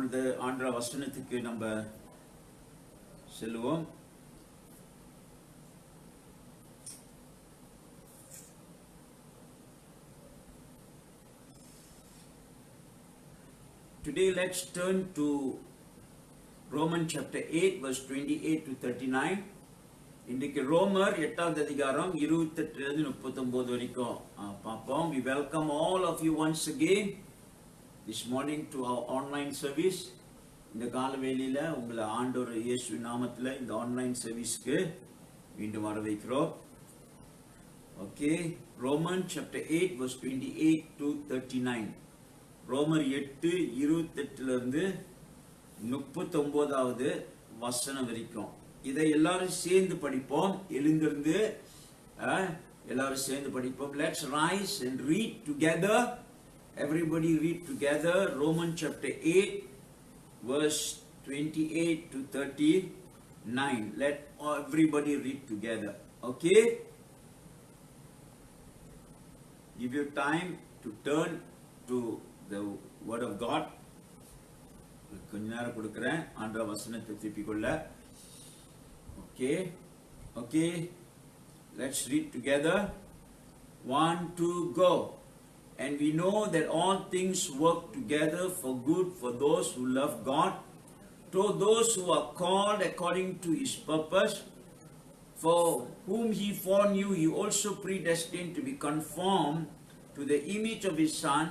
இப்பொழுது ஆண்டவர் வசனத்துக்கு நம்ம செல்வோம். Today let's turn to Romans chapter 8 verse 28 to 39. இன்றைக்கு ரோமர் 8வது அதிகாரம் 28 லிருந்து 39 வரைக்கும் பார்ப்போம். We welcome all of you once again this morning to our online service. இந்த காலவேளையில உங்களை ஆண்டவர் இயேசு நாமத்தில் இந்த ஆன்லைன் சர்வீஸ்க்கு மீண்டும் வரவேற்கிறோம். Okay, Romans chapter 8 verse 28 to 39. ரோமர் 8:28 லிருந்து 39வது வசனம் வரைக்கும். இதை எல்லாரும் சேர்ந்து படிப்போம். எழுந்திருந்து எல்லாரும் சேர்ந்து படிப்போம். Let's rise and read together. Everybody read together. Romans chapter 8 verse 28 to 39. Let everybody read together. Okay? Give you time to turn to the word of God. கொஞ்ச நேரம் கொடுக்கிறேன் ஆண்டவர் வசனத்தை திருப்பிக் கொள்ள. Okay, let's read together. 1, 2, go. And we know that all things work together for good for those who love God, to those who are called according to His purpose. For whom He foreknew, He also predestined to be conformed to the image of His Son,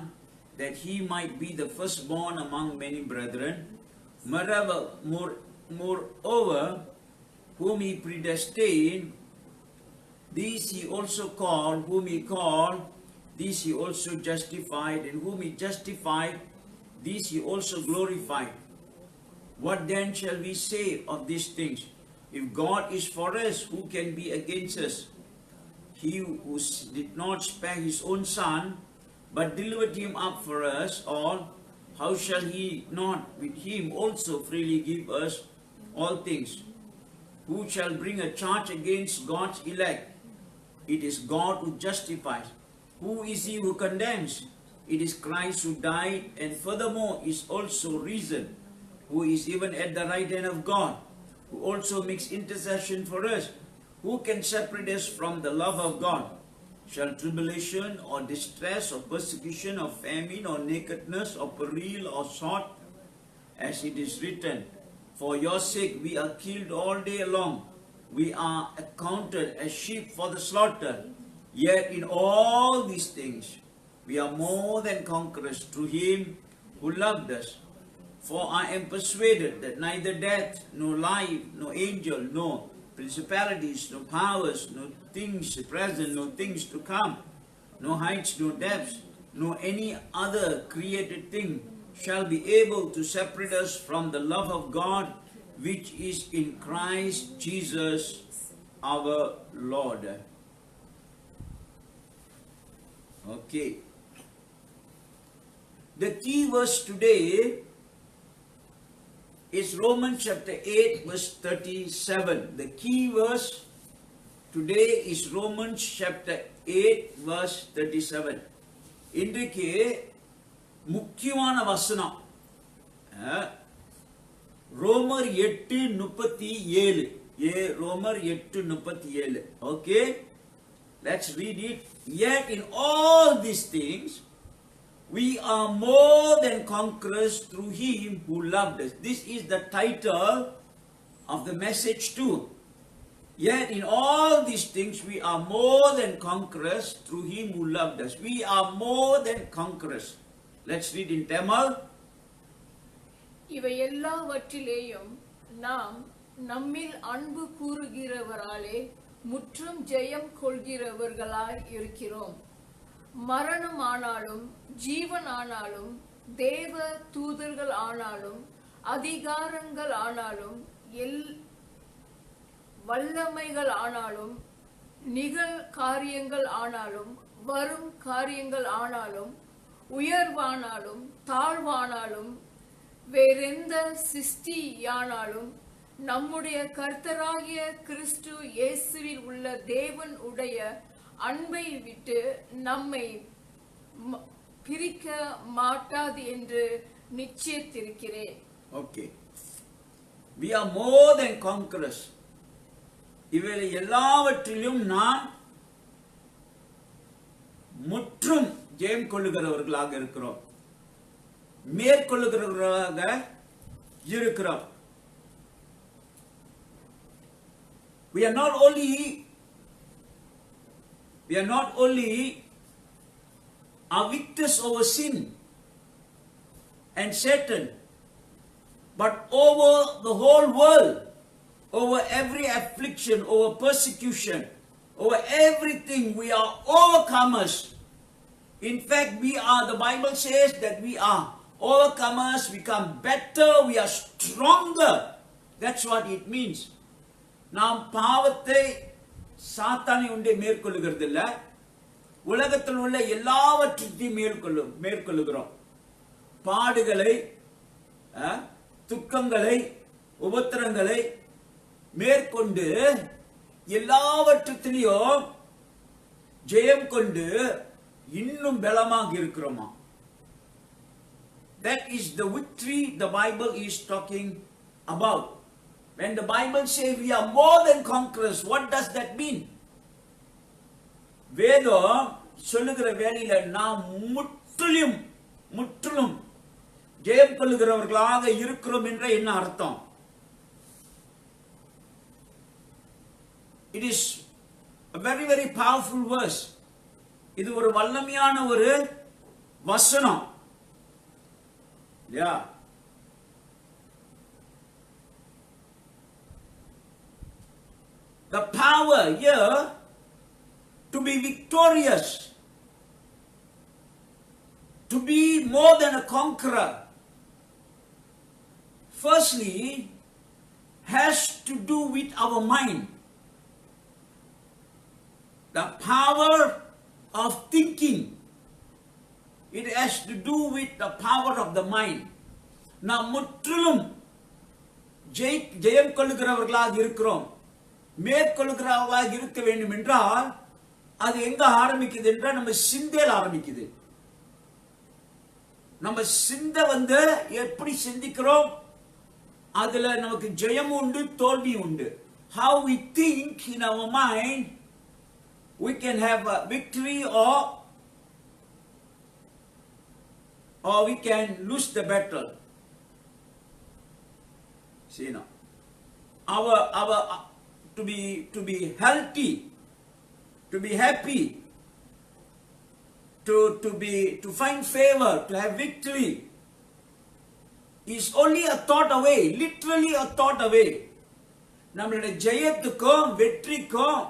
that He might be the firstborn among many brethren. Moreover, whom He predestined, these He also called. Whom He called, these He also justified. And whom He justified, these He also glorified. What then shall we say of these things? If God is for us, who can be against us? He who did not spare His own Son, but delivered Him up for us all, how shall He not with Him also freely give us all things? Who shall bring a charge against God's elect? It is God who justifies. Who is he who condemns? It is Christ who died and furthermore is also risen, who is even at the right hand of God, who also makes intercession for us. Who can separate us from the love of God? Shall tribulation or distress or persecution or famine or nakedness or peril or sword? As it is written, for your sake we are killed all day long. We are accounted as sheep for the slaughter. Yet in all these things we are more than conquerors through Him who loved us. For I am persuaded that neither death, nor life, nor angel, nor principalities, no powers, no things present, no things to come, no heights, no depths, no any other created thing shall be able to separate us from the love of God which is in Christ Jesus our Lord. Okay. The key verse today is Romans chapter 8 verse 37. The key verse today is Romans chapter 8 verse 37. இன்றைக்கு முக்கியமான வசனம் ரோமர் 8:37. ரோமர் 8:37. Okay, let's read it. Yet in all these things we are more than conquerors through Him who loved us. This is the title of the message too. Yet in all these things we are more than conquerors through Him who loved us. We are more than conquerors. Let's read in Tamil. இவை எல்லாவற்றிலேயும் நாம் நம்மில் அன்பு கூறுகிறவராலே முற்றும் ஜெயம் கொள்கிறவர்களாய் இருக்கிறோம். மரணம் ஆனாலும் ஜீவன் ஆனாலும் தேவ தூதர்கள் ஆனாலும் அதிகாரங்கள் ஆனாலும் வல்லமைகள் ஆனாலும் நிகழ் காரியங்கள் ஆனாலும் வரும் காரியங்கள் ஆனாலும் உயர்வானாலும் தாழ்வானாலும் வேறெந்த சிருஷ்டியானாலும் நம்முடைய கர்த்தராகிய கிறிஸ்து இயேசுவில் உள்ள தேவன் உடைய அன்பை விட்டு நம்மை பிரிக்க மாட்டாது என்று நிச்சயித்திருக்கிறேன். Okay. We are more than conquerors. இவைகள் எல்லாவற்றிலும் நாம் முற்றும் ஜெயம் கொள்ளுகிறவர்களாக இருக்கிறோம், மேற்கொள்ளுகிறவர்களாக இருக்கிறோம். We are not only are victors over sin and Satan, but over the whole world, over every affliction, over persecution, over everything, we are overcomers. In fact, the Bible says that we are overcomers, we become better, we are stronger. That's what it means. நாம் பாவத்தை சாத்தானை உண்டே மேற்கொள்ளுகிறது இல்ல, உலகத்தில் உள்ள எல்லாவற்றையும் மேற்கொள்ளுகிறோம். பாடுகளை, துக்கங்களை, உபத்திரங்களை மேற்கொண்டு எல்லாவற்றிலையும் ஜெயம் கொண்டு இன்னும் பலமாக இருக்கிறோமா? That is the victory the Bible is talking about. When the Bible says we are more than conquerors, what does that mean? வேதம் சொல்லுகிற வேளையில நாம் முற்றிலும் ஜெயம் கொள்ளுகிறவர்களாக இருக்கிறோம் என்ற என்ன அர்த்தம்? It is a very, very powerful verse. இது ஒரு வல்லமையான ஒரு வசனம். Yeah. The power here to be victorious, to be more than a conqueror, firstly has to do with our mind. The power of thinking, it has to do with the power of the mind. நாம் முற்றிலும் ஜெயம் கொள்ளுகிறவர்களாக இருக்கிறோம், மேற்கொள்ளுகிறவர்களாக இருக்க வேண்டும் என்றால் அது எங்க ஆரம்பிக்குது என்றால் நம்ம சிந்தையில் ஆரம்பிக்குது. நம்ம சிந்தை எப்படி சிந்திக்கிறோம், அதுல நமக்கு ஜெயம் உண்டு, தோல்வி உண்டு. How we think in our mind, we can have a victory or we can lose the battle. See now, our to be healthy, to be happy, to find favor, to have victory is only a thought away, literally a thought away. நம்மளுடைய ஜெயத்துக்கும் வெற்றிக்கும்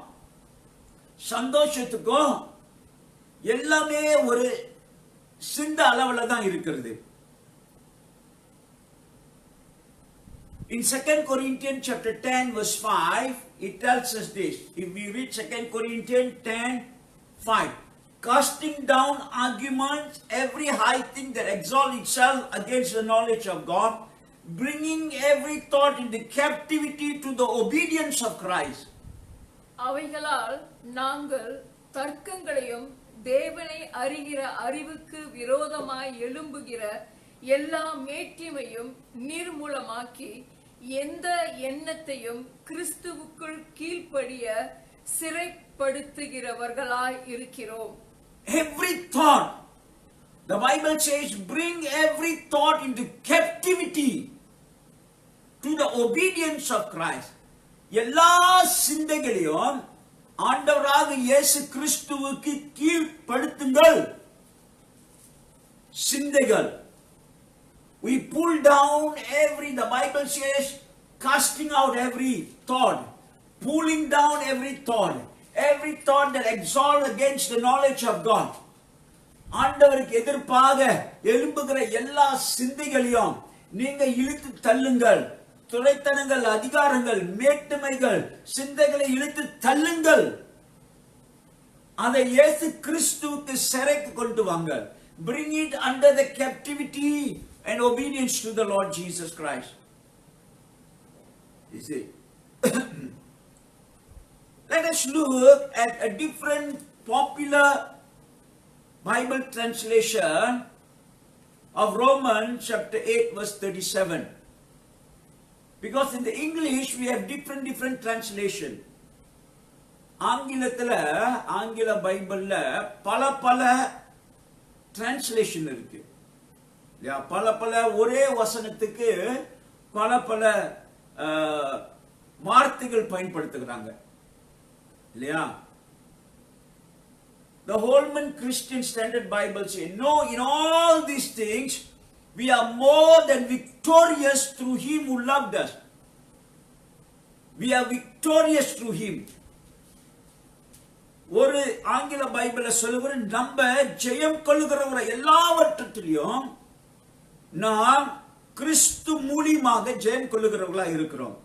சந்தோஷத்துக்கும் எல்லாமே ஒரு சிந்த அளவுல தான் இருக்கிறது. In 2 Corinthians chapter 10 verse 5, it tells us this. If we read 2 Corinthians 10:5, casting down arguments, every high thing that exalts itself against the knowledge of God, bringing every thought into captivity to the obedience of Christ. அவைகளால் நாங்கள் தர்க்கங்களையும் தேவனை அறிகிற அறிவுக்கு விரோதமாய் எழும்புகிற எல்லா மேட்டிமையும் நிர்மூலமாக்கி எந்த எண்ணத்தையும் கிறிஸ்துவுக்குள் கீழ்ப்படிய சிறைப்படுத்துகிறவர்களாய் இருக்கிறோம். Every thought, the Bible says, bring every thought into captivity to the obedience of Christ. எல்லா சிந்தைகளையும் ஆண்டவராக இயேசு கிறிஸ்துவுக்கு கீழ்ப்படுத்துங்கள். சிந்தைகள், we pull down the Bible says, casting out every thought, pulling down every thought that exalts against the knowledge of God. ஆண்டவருக்கு எதிர்ப்பாக எழும்புகிற எல்லா சிந்தைகளையும் நீங்க இழுத்து தள்ளுங்கள். துரைத்தனங்கள், அதிகாரங்கள், மேட்டுமைகள், சிந்தைகளை இழுத்து தள்ளுங்கள். அதை இயேசு கிறிஸ்துவுக்கு சிறைக்கு கொண்டு வாங்க. Bring it under the captivity and obedience to the Lord Jesus Christ. You see. Let us look at a different popular Bible translation of Romans chapter 8 verse 37. Because in the English we have different translation. ஆங்கில பைபிள்ல பல translation இருக்கு. பல ஒரே வசனத்துக்கு பல வார்த்தைகள் பயன்படுத்துகிறாங்க இல்லையா? The Holman Christian Standard Bible says, no, in all these things we are more than victorious through him who loved us. We are victorious through him. ஒரு ஆங்கில பைபிள சொல்லுகிற நம்ம ஜெயம் கொள்ளுகிறவரை எல்லாவற்றிலும் நாம் கிறிஸ்து மூலமாக ஜெயம் கொள்ளுகிறவர்களா இருக்கிறோம்.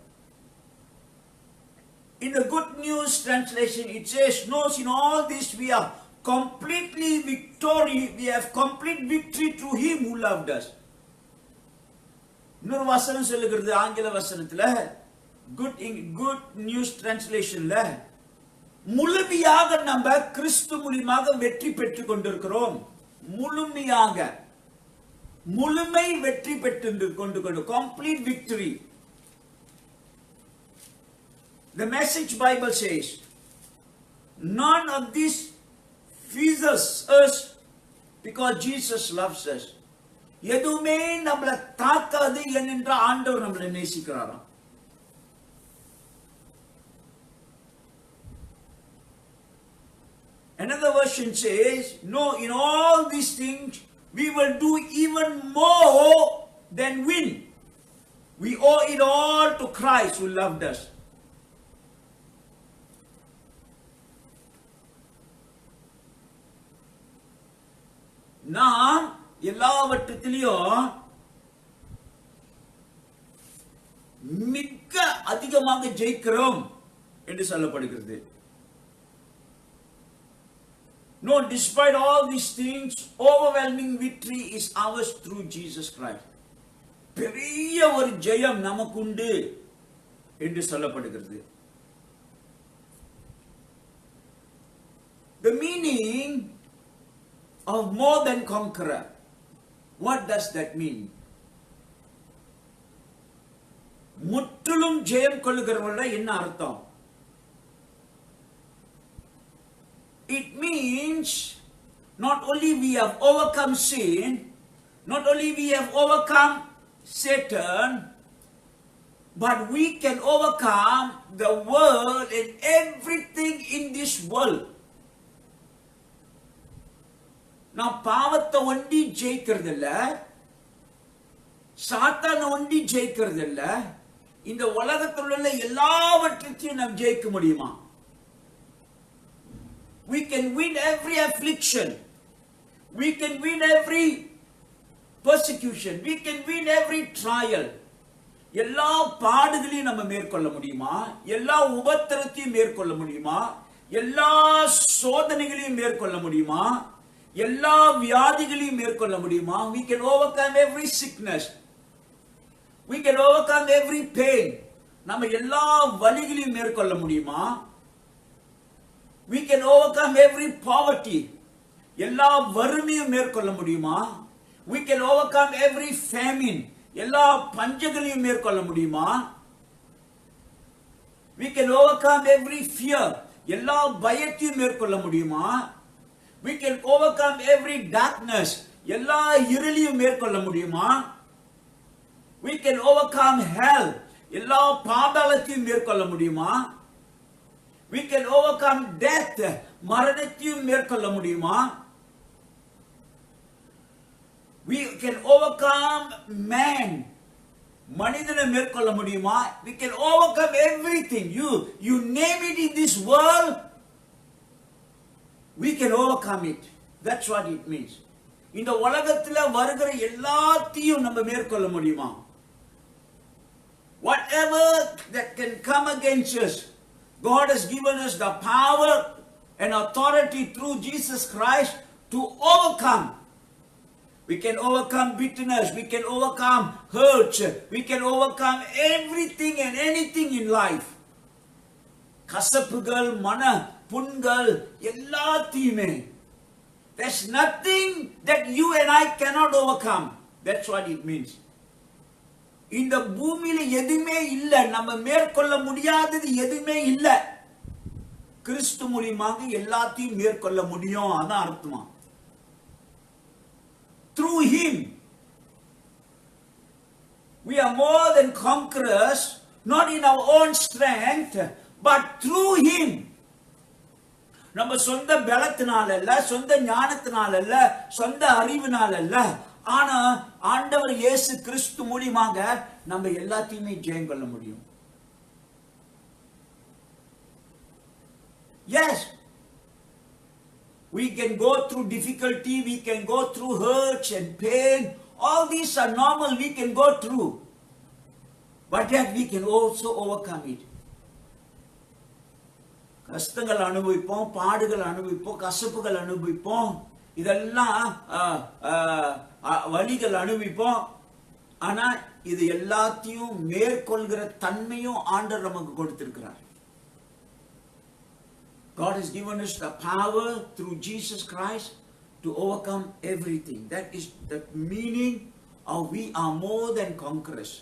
In the Good News translation it says, no, in all this we are completely victory, we have complete victory through him who loved us. இன்னொரு வசனம் சொல்லுகிறது ஆங்கில வசனத்துல குட் நியூஸ் டிரான்ஸ்லேஷன்ல, முழுமையாக நம்ம கிறிஸ்து மூலமாக வெற்றி பெற்றுக் கொண்டிருக்கிறோம். முழுமை வெற்றி பெற்று கொண்டு complete victory. The Message Bible says, none of this phases us because Jesus loves us. எதுவுமே நம்மளை தாக்காது என்கின்ற ஆண்டவர் நம்மளை நேசிக்கிறாராம். Another version says, no, in all these things we will do even more than win. We owe it all to Christ who loved us. நாம் எல்லாவற்றிலும் மிக அதிகமாக ஜெயிக்கிறோம் என்று சொல்லப்படுகிறது. No, despite all these things, overwhelming victory is ours through Jesus Christ. பெரிய ஒரு ஜெயம் நமக்குண்டு என்று சொல்லப்படுகிறது. The meaning of more than conqueror. What does that mean? முற்றிலும் ஜெயம் கொள்ளுகிறவர்கள் என்ன அர்த்தம்? It means not only we have overcome sin, not only we have overcome Satan, but we can overcome the world and everything in this world. நான் பாவத்தை ஒண்டி ஜெயிக்கிறது இல்ல, சாத்தானை ஒண்டி ஜெயிக்கிறது இல்ல, இந்த உலகத்தில் உள்ள எல்லாவற்றையும் நாம் ஜெயிக்க முடியுமா? We can win every affliction. We can win every persecution. We can win every trial. எல்லா பாடுகளையும் நம்ம மேற்கொள்ள முடியுமா? எல்லா உபத்திரத்தையும் மேற்கொள்ள முடியுமா? எல்லா சோதனைகளையும் மேற்கொள்ள முடியுமா? எல்லா வியாதிகளையும் மேற்கொள்ள முடியுமா? We can overcome every sickness. We can overcome every pain. நம்ம எல்லா வலிகளையும் மேற்கொள்ள முடியுமா? We can overcome every poverty. எல்லா வறுமையும் மேற்கொள்ள முடியுமா? We can overcome every famine. எல்லா பஞ்சங்களையும் மேற்கொள்ள முடியுமா? We can overcome every fear. எல்லா பயத்தையும் மேற்கொள்ள முடியுமா? We can overcome every darkness. எல்லா இருளையும் மேற்கொள்ள முடியுமா? We can overcome hell. எல்லா பாதாளத்தையும் மேற்கொள்ள முடியுமா? We can overcome death. மரணத்தையும் மேற்கொள்ள முடியுமா? We can overcome man. மனிதனை மேற்கொள்ள முடியுமா? We can overcome everything. You name it in this world, we can overcome it. That's what it means. இந்த உலகத்துல வருகிற எல்லாத்தையும் நம்ம மேற்கொள்ள முடியுமா? Whatever that can come against us, God has given us the power and authority through Jesus Christ to overcome. We can overcome bitterness, we can overcome hurt, we can overcome everything and anything in life. கசப்புகள், மன புண்கள் எல்லாத்தையுமே. There's nothing that you and I cannot overcome. That's what it means. இந்த பூமியில எதுவுமே இல்ல, நம்ம மேற்கொள்ள முடியாதது எதுவுமே இல்ல. கிறிஸ்து மூலமாக எல்லாத்தையும் மேற்கொள்ள முடியும், அதான் அர்த்தமா. Through him we are more than conquerors, not in our own strength, but through him. நம்ம சொந்த பலத்தினால அல்ல, சொந்த ஞானத்தினால அல்ல, சொந்த அறிவினால அல்ல, ஆனா ஆண்டவர் இயேசு கிறிஸ்து மூலமாக நம்ம எல்லாத்தையுமே ஜெயம் கொள்ள முடியும். Yes, we can go through difficulty, we can go through hurts and pain. All these are normal, we can go through. But yet we can also overcome it. கஷ்டங்கள் அனுபவிப்போம், பாடுகள் அனுபவிப்போம், கசப்புகள் அனுபவிப்போம், இதெல்லாம் வலிகள் அனுபவிப்போம். ஆனா இது எல்லாத்தையும் மேற்கொள்கிற தன்மையும் ஆண்டவர் நமக்கு கொடுத்திருக்கிறார். God has given us the power through Jesus Christ to overcome everything. That is the meaning of we are more than conquerors.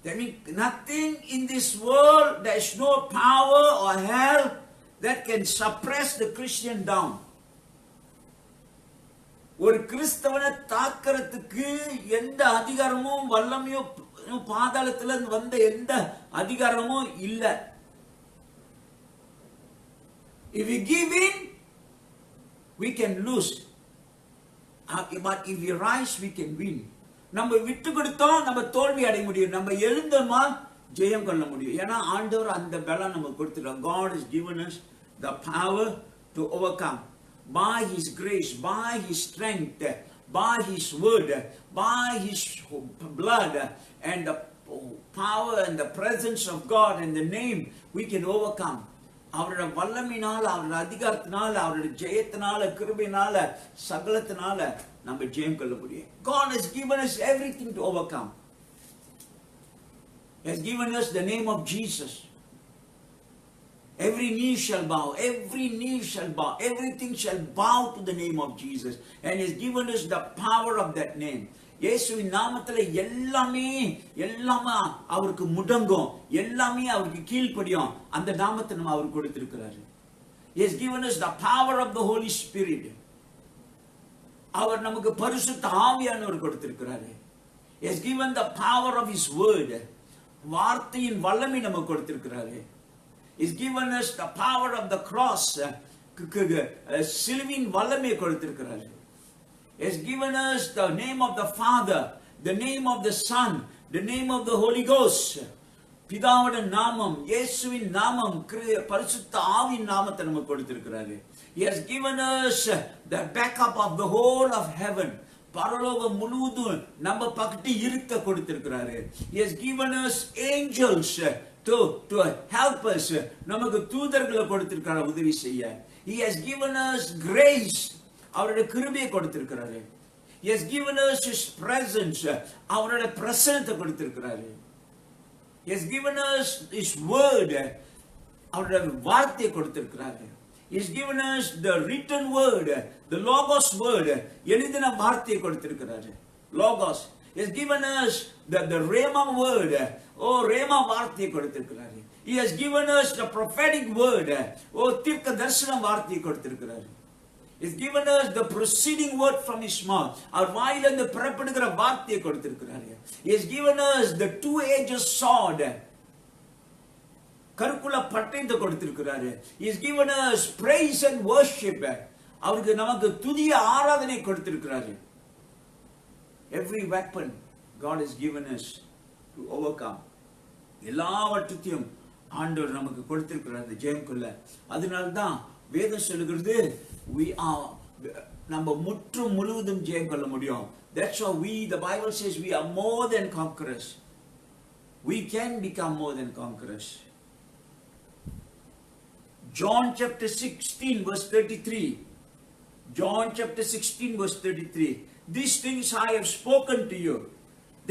That means nothing in this world, there is no power or hell that can suppress the Christian down. ஒரு கிறிஸ்தவனை தாக்கிறதுக்கு எந்த அதிகாரமும் வல்லமையோ பாதாளத்துல வந்த எந்த அதிகாரமும் இல்ல. If we give in, we can lose. But if we rise, we can win. நம்ம விட்டு கொடுத்தோம், நம்ம தோல்வி அடைய முடியும். நம்ம எழுந்தோமா ஜெயம் கொள்ள முடியும். ஏன்னா ஆண்டவர் அந்த பலம் நமக்கு கொடுத்துட்டார். God has given us the power to overcome by his grace, by his strength, by his word, by his blood, and the power and the presence of God and the name, we can overcome. அவரோட வல்லமையினால, அவரோட அதிகாரத்தினால, அவரோட ஜெயத்தினால, கிருபையினால, சகலத்தினால நம்ம ஜெயம் கொள்ள முடியும். God has given us everything to overcome. He has given us the name of Jesus. Every knee shall bow, every knee shall bow, everything shall bow to the name of Jesus. And He has given us the power of that name. இயேசுவின் நாமத்துல எல்லாமே அவருக்கு முடங்கும், எல்லாமே அவருக்கு கீழ்ப்படியும். அந்த நாமத்தை நம்ம அவருக்கு கொடுத்திருக்கிறாரு. He has given us the power of the Holy Spirit. அவர் நமக்கு பரிசுத்த ஆவியானவர் கொடுத்திருக்கிறாரு. He has given the power of His word. வார்த்தையின் வல்லமை நமக்கு கொடுத்திருக்கிறாரு. He has given us the power of the cross. சிலுவையின் வல்லமை கொடுத்திருக்கிறாரு. He has given us the name of the Father, the name of the Son, the name of the Holy Ghost. பிதாவோட நாமம், இயேசுவின் நாமம், பரிசுத்த ஆவியின் நாமத்தை நமக்கு கொடுத்திருக்கிறாரு. He has given us the backup of the whole of heaven. பரலோகம் முழுவதும் நம்ம பக்கத்து இருக்க கொடுத்திருக்கிறாரு. He has given us angels to help us. நமக்கு தூதர்களை கொடுத்திருக்கிறார் உதவி செய்ய. He has given us grace. அவருடைய கிருபையை கொடுத்திருக்கிறாரு. He has given us His presence. அவருடைய பிரசன்னத்தை கொடுத்திருக்கிறாரு. He has given us His word. அவருடைய வார்த்தையை கொடுத்திருக்கிறாரு. He has given us the written word, the logos word. எழுதின வார்த்தையை கொடுத்திருக்கிறாரு. Logos. He has given us the rhema word. Rhema வார்த்தையை கொடுத்திருக்கிறாரு. He has given us the prophetic word. தீர்க்க தரிசன வார்த்தையை கொடுத்திருக்கிறாரு. He has given us the proceeding word from His mouth. அவர் வாயிலிருந்து புறப்படுகிற வார்த்தையை கொடுத்திருக்கிறாரு. He has given us the two-edged sword. கருக்குள்ள பட்டயத்தை கொடுத்திருக்கிறாரு. He has given us praise and worship. அவருக்கு நமக்கு துதிய ஆராதனை கொடுத்திருக்கிறாரு. Every weapon God has given us to overcome. எல்லாவற்றையும் ஆண்டவர் நமக்கு கொடுத்திருக்கிறார் ஜெயம் கொள்ள. அதனால்தான் வேதம் சொல்லுகிறது we are நம்ம முற்றும் முழுவதும் ஜெயம் கொள்ள முடியும். That's why the Bible says we are more than conquerors. We can become more than conquerors. John chapter 16 verse 33. John chapter 16 verse 33. These things I have spoken to you,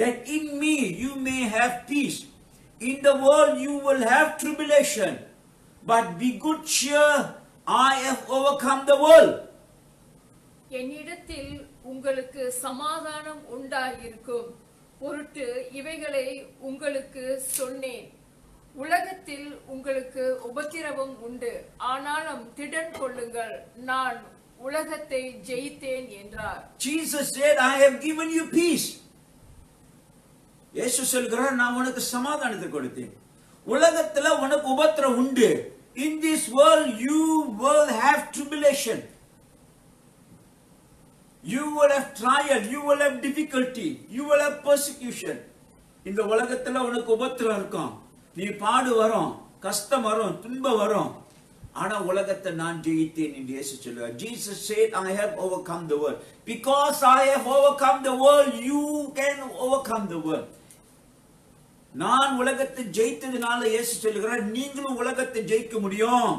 that in me you may have peace. In the world you will have tribulation, but be good cheer, I have overcome the world. என்னிடத்தில் உங்களுக்கு சமாதானம் உண்டாயிருக்கும் பொருட்டு இவைகளை உங்களுக்கு சொன்னேன். உலகத்தில் உங்களுக்கு உபத்திரவம் உண்டு, ஆனாலும் திடன் கொள்ளுங்கள், நான் உலகத்தை ஜெயித்தேன் என்றார். Jesus said, I have given you peace. இயேசு சொல்கிறார், நான் உனக்கு சமாதானத்தை கொடுத்தேன். உலகத்துல உனக்கு உபத்திரவம் உண்டு. In this world you will have tribulation. You will have trial, you will have difficulty, you will have persecution. இந்த உலகத்துல உனக்கு உபத்திரம் இருக்கும். நீ பாடு வரும், கஷ்டம் வரும், துன்பம் வரும். ஆனா உலகத்தை நான் ஜெயித்தேன் என்று இயேசு சொல்லுவார். Jesus said, I have overcome the world. Because I have overcome the world, you can overcome the world. நான் உலகத்தை ஜெயித்ததுனால இயேசு சொல்லுகிறார், நீங்களும் உலகத்தை ஜெயிக்க முடியும்.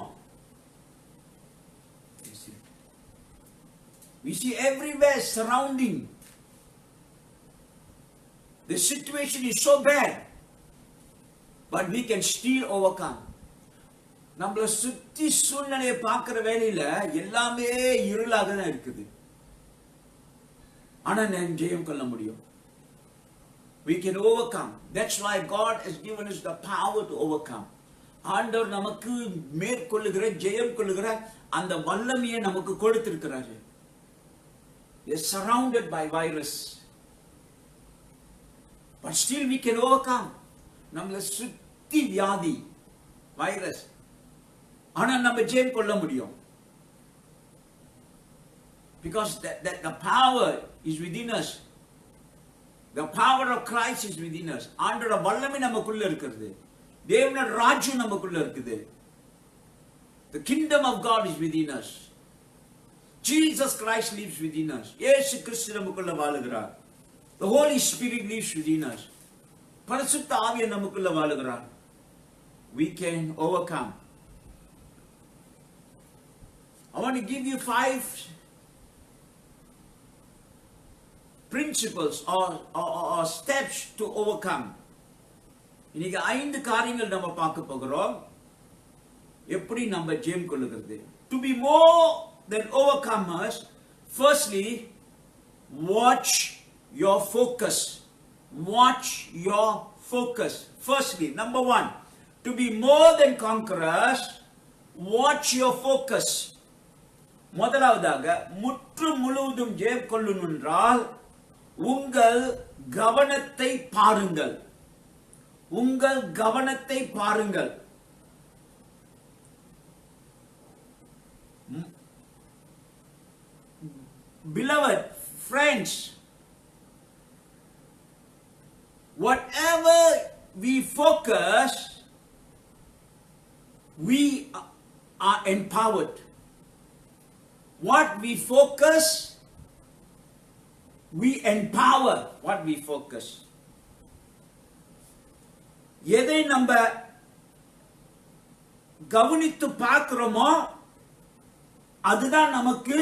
We see everywhere surrounding. The situation is so bad, but we can still overcome. நம்மள சுத்தி சூழ்நிலையை பார்க்கிற வேளையில எல்லாமே இருளாக தான் இருக்குது. ஆனா நான் ஜெயம் கொள்ள முடியும். We can overcome. That's why God has given us the power to overcome. ஆண்டவர் நமக்கு மேற்கொள்ளுகிற ஜெயம் கொள்ளுகிற அந்த வல்லமையை நமக்கு கொடுத்திருக்கிறாரு. We are surrounded by virus, but still we can overcome. நம்மள சுத்தி வியாதி வைரஸ், ஆனா நம்ம ஜெயம் கொள்ள முடியும். Because that the power is within us. The power of Christ is within us. ஆண்டவரோட வல்லமை நமக்குள்ள இருக்குது. தேவனோட ராஜ்யம் நமக்குள்ள இருக்குது. The kingdom of God is within us. Jesus Christ lives within us. இயேசு கிறிஸ்து நமக்குள்ள வாழுகிறார். The Holy Spirit lives within us. பரிசுத்த ஆவியானவர் நமக்குள்ள வாழுகிறார். We can overcome. I want to give you 5 principles or steps to overcome. இன்னைக்கு 5 காரியங்கள் நம்ம பார்க்க போகிறோம். எப்படி நம்ம ஜெயம் கொள்ளுகிறது. To be more than overcomers, firstly, watch your focus. Watch your focus. Firstly, number 1, to be more than conquerors, watch your focus. முதலாவதாக முற்று முழுவதும் ஜெயம் கொள்ளணும் என்றால் உங்கள் கவனத்தை பாருங்கள். உங்கள் கவனத்தை பாருங்கள். Beloved friends, whatever we focus, we are empowered. What we focus, we empower what we focus. எதை நம்ம கவனித்து பார்க்கிறோமோ அதுதான் நமக்கு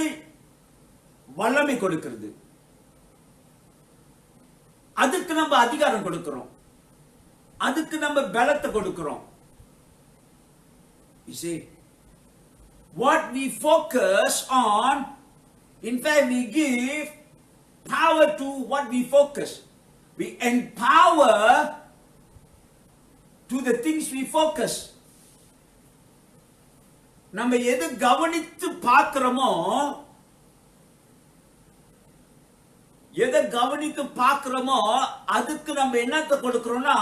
வல்லமை கொடுக்கிறது. அதுக்கு நம்ம அதிகாரம் கொடுக்கிறோம். அதுக்கு நம்ம பலத்தை கொடுக்கிறோம். You see, what we focus on, in fact we give power to what we focus. We empower to the things we focus. நம்ம எது கவனித்து பார்க்கிறோமோ, எதை கவனித்து பார்க்கிறோமோ அதுக்கு நம்ம என்னத்தை கொடுக்கிறோம்னா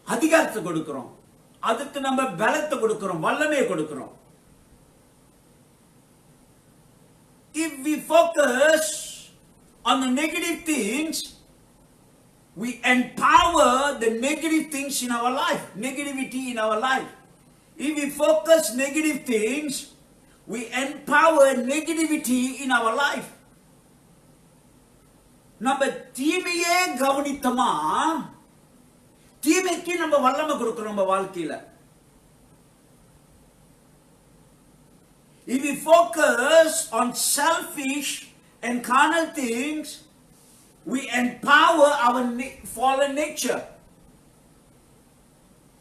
அதிகாரத்தை கொடுக்கிறோம். அதுக்கு நம்ம பலத்தை கொடுக்கிறோம், வல்லமையை கொடுக்கிறோம். If we focus on the negative things, we empower the negative things in our life, negativity in our life. If we focus negative things, we empower negativity in our life. நம்ம தீமையே கவனித்தோமா தீமைக்கு நம்ம வல்லமை கொடுக்கிறோம் நம்ம வாழ்க்கையில. If we focus on selfish and carnal things, we empower our fallen nature.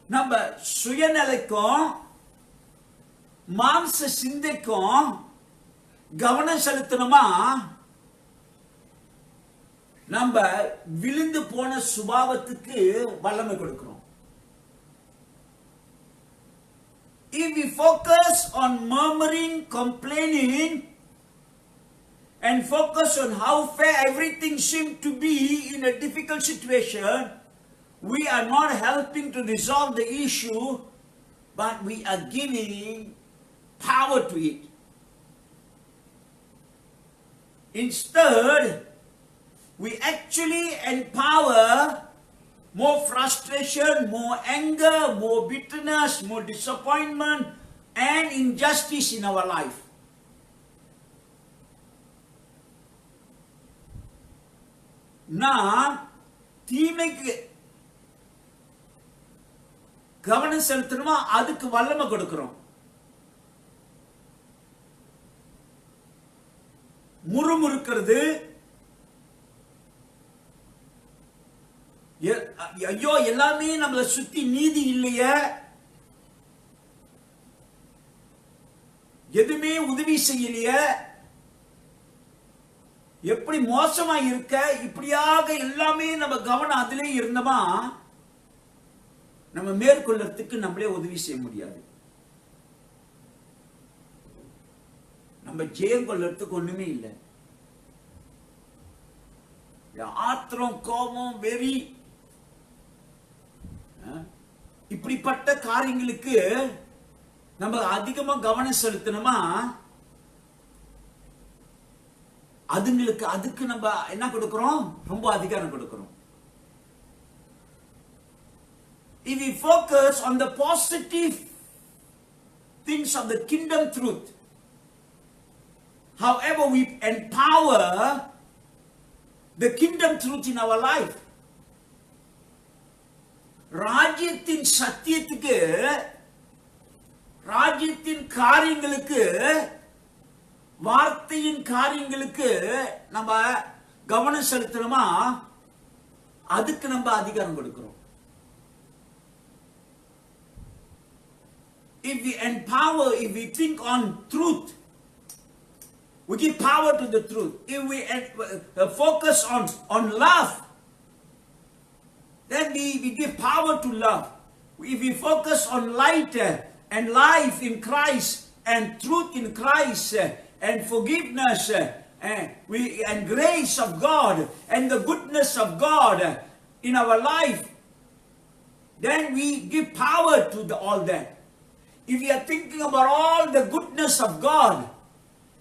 நம்ம சுயநலைக்கும் மாம்ச சிந்தைக்கும் கவனம் செலுத்தணுமா நம்ம விழுந்து போன சுபாவத்துக்கு வல்லமை கொடுக்கிறோம். If we focus on murmuring, complaining, and focus on how fair everything seems to be in a difficult situation, we are not helping to resolve the issue, but we are giving power to it. Instead, we actually empower more frustration, more anger, more bitterness, more disappointment, and injustice in our life. நாம் தீமைக்கு கவனம் செலுத்தணுமா, அதுக்கு வல்லமை கொடுக்கிறோம். முறுமுறுக்கிறது, ஐயோ எல்லாமே நம்மளை சுத்தி நீதி இல்லையே, எதுவுமே உதவி செய்யலையே, எப்படி மோசமா இருக்க, இப்படியாக எல்லாமே நம்ம கவனம் அதிலே இருந்தோமா, நம்ம மேற்கொள்ளறதுக்கு நம்மளே உதவி செய்ய முடியாது. நம்ம ஜெயம் கொள்ளறதுக்கு ஒண்ணுமே இல்லை. ஆத்திரம், கோபம், வெறி, இப்படிப்பட்ட காரியங்களுக்கு நம்ம அதிகமா கவனம் செலுத்தணுமா, அதுக்கு நம்ம என்ன கொடுக்கிறோம், ரொம்ப அதிகாரம் கொடுக்கிறோம். If we focus on the positive things of the kingdom truth, however we empower the kingdom truth in our life, ராஜ்யத்தின் சத்தியத்துக்கு, ராஜ்யத்தின் காரியங்களுக்கு, வார்த்தையின் காரியங்களுக்கு நம்ம கவனம் செலுத்தணுமா, அதுக்கு நம்ம அதிகாரம் கொடுக்கிறோம். If we empower, if we think on truth, we give power to the truth. If we focus on love, then we give power to love. If we focus on light and life in Christ and truth in Christ and forgiveness and grace of God and the goodness of God in our life, then we give power to all that. If we are thinking about all the goodness of God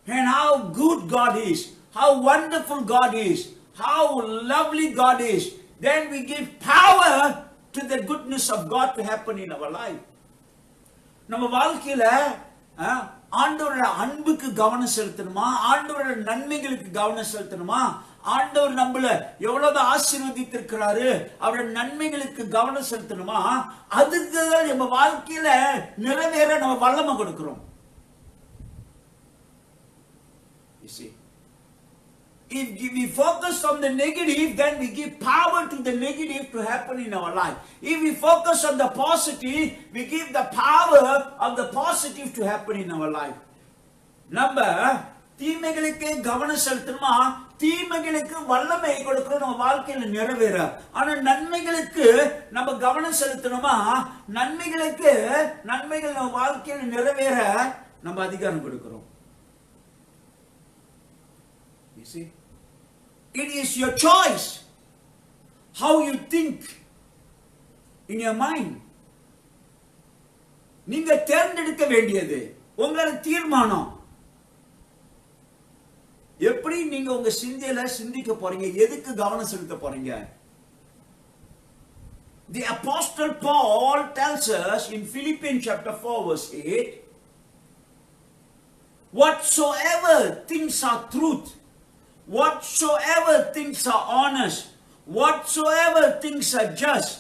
and how good God is, how wonderful God is, how lovely God is, then we give power to the goodness of God to happen in our life. நம்ம வாழ்க்கையில ஆண்டவரோட அன்புக்கு கவனம் செலுத்தணுமா, ஆண்டவரோட நன்மைகளுக்கு கவனம் செலுத்தணுமா, ஆண்டவர் நம்மள எவ்வளவு ஆசீர்வதித்திருக்கிறாரு, அவரோட நன்மைகளுக்கு கவனம் செலுத்தணுமா, அதுக்கு நம்ம வாழ்க்கையில நிறைவேற நம்ம வல்லமை கொடுக்கிறோம். You see, if we focus on the negative, then we give power to the negative to happen in our life. If we focus on the positive, we give the power of the positive to happen in our life. நம்ம தீமைகளுக்கு கவனம் செலுத்தணுமா, தீமைகளுக்கு வல்லமை கொடுக்கிறோம் நம்ம வாழ்க்கையில நிறைவேற. ஆனா நன்மைகளுக்கு நம்ம கவனம் செலுத்தணுமா, நன்மைகள் நம்ம வாழ்க்கையில நிறைவேற நம்ம அதிகாரம் கொடுக்கிறோம். You see, it is your choice how you think in your mind. நீங்க தேர்ந்தெடுக்க வேண்டியது உங்களோட தீர்மானம். எப்படி நீங்க உங்க சிந்தையில சிந்திக்க போறீங்க, எதுக்கு கவனம் செலுத்த போறீங்க. The Apostle Paul tells us in Philippians chapter 4 verse 8, whatsoever things are truth, whatsoever things are honest, whatsoever things are just,